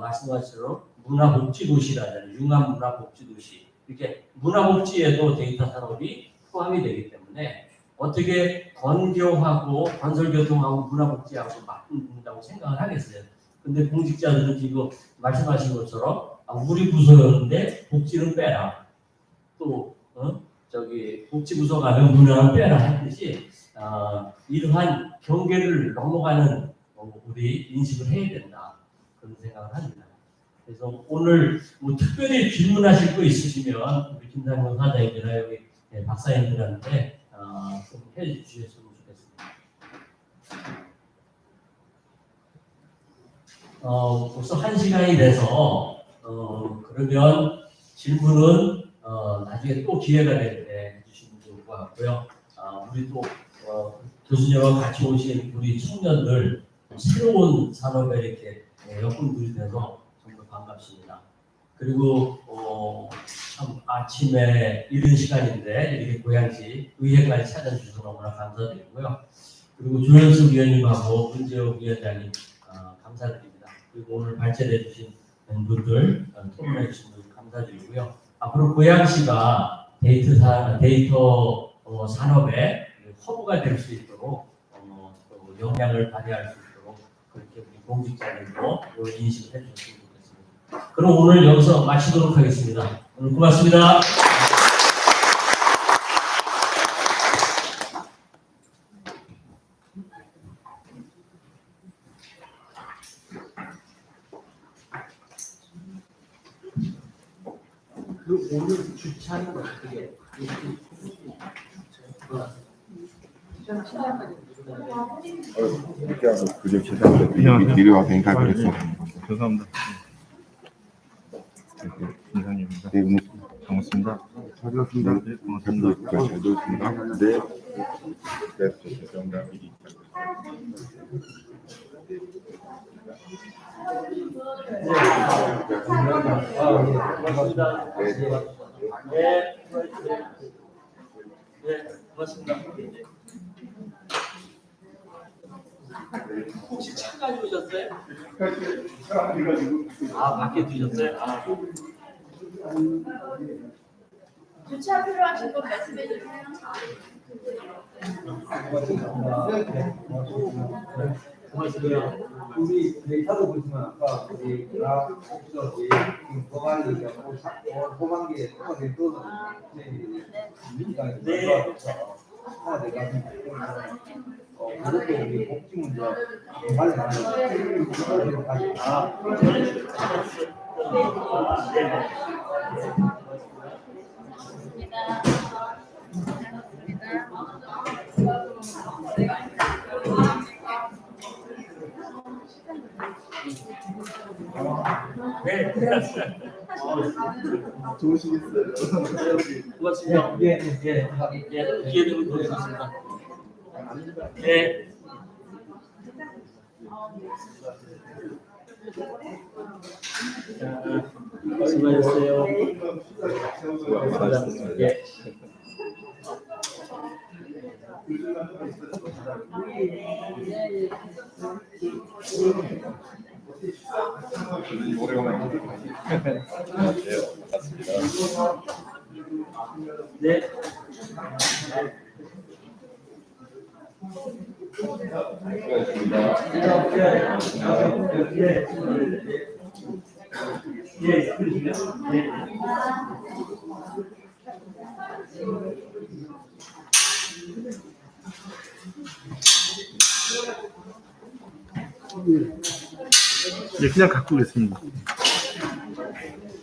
말씀하신 것처럼 문화복지도시라잖아요. 융합문화복지도시. 이렇게 문화복지에도 데이터 산업이 포함이 되기 때문에 어떻게 건교하고 건설교통하고 문화복지하고 맞는다고 생각을 하겠어요. 근데 공직자들은 지금 말씀하신 것처럼 우리 부서였는데 복지는 빼라. 또 저기 복지부서 가면 문화는 빼라 했듯이 이러한 경계를 넘어가는 우리 인식을 해야 된다. 그런 생각을 합니다. 그래서 오늘 뭐 특별히 질문하실 거 있으시면 우리 김상현 사장님이나 여기 박사님들한테 좀 해주셨으면 좋겠습니다. 벌써 1시간이 돼서 그러면 질문은 나중에 또 기회가 될 때 해주시면 좋을 것 같고요. 우리 또 교수님과 같이 오신 우리 청년들 새로운 산업에 이렇게 역군들이 돼서 정말 반갑습니다. 그리고 참 아침에 이른 시간인데 이렇게 고양시 의회까지 찾아주셔서 너무나 감사드리고요. 그리고 조현숙 위원님하고 문재욱 위원장님 감사드립니다. 그리고 오늘 발제해 주신 분들 토론해 주신 분들 감사드리고요. 앞으로 고양시가 데이터 산업의 허브가 될 수 있도록 역량을 발휘할 수 있도록 그렇게 우리 공직자들도 인식을 해주셨으면 좋겠습니다. 그럼 오늘 여기서 마치도록 하겠습니다. 오늘 고맙습니다. 그 오늘 주차는 어떻게? 이렇게 하고 그저 최상도 내려와서 인터뷰를 했어. 죄송합니다. 김상현입니다. 네, 반갑습니다. 잘 들었습니다. 네, 고맙습니다. 잘 들었습니다. 네. 네, 죄송합니다. 고맙습니다. 네, 고맙습니다. 혹시 차 가지고 오셨어요? 밖에 두셨어요? 주차 필요하신 분 말씀해 주세요. 고맙습니다. 우리 데이터도 보시면 아까 우리 그래프에서 지금 거관리 호반기에 통화된 또는 그것도 우리 복지 문제 관련하는 이거를 가지고 네. 좋으시겠어요. 고맙습니다. 예, 기회 되면 보겠습니다. 네. 수고하셨어요. 예. 네. 네, 그냥 갖고 오겠습니다.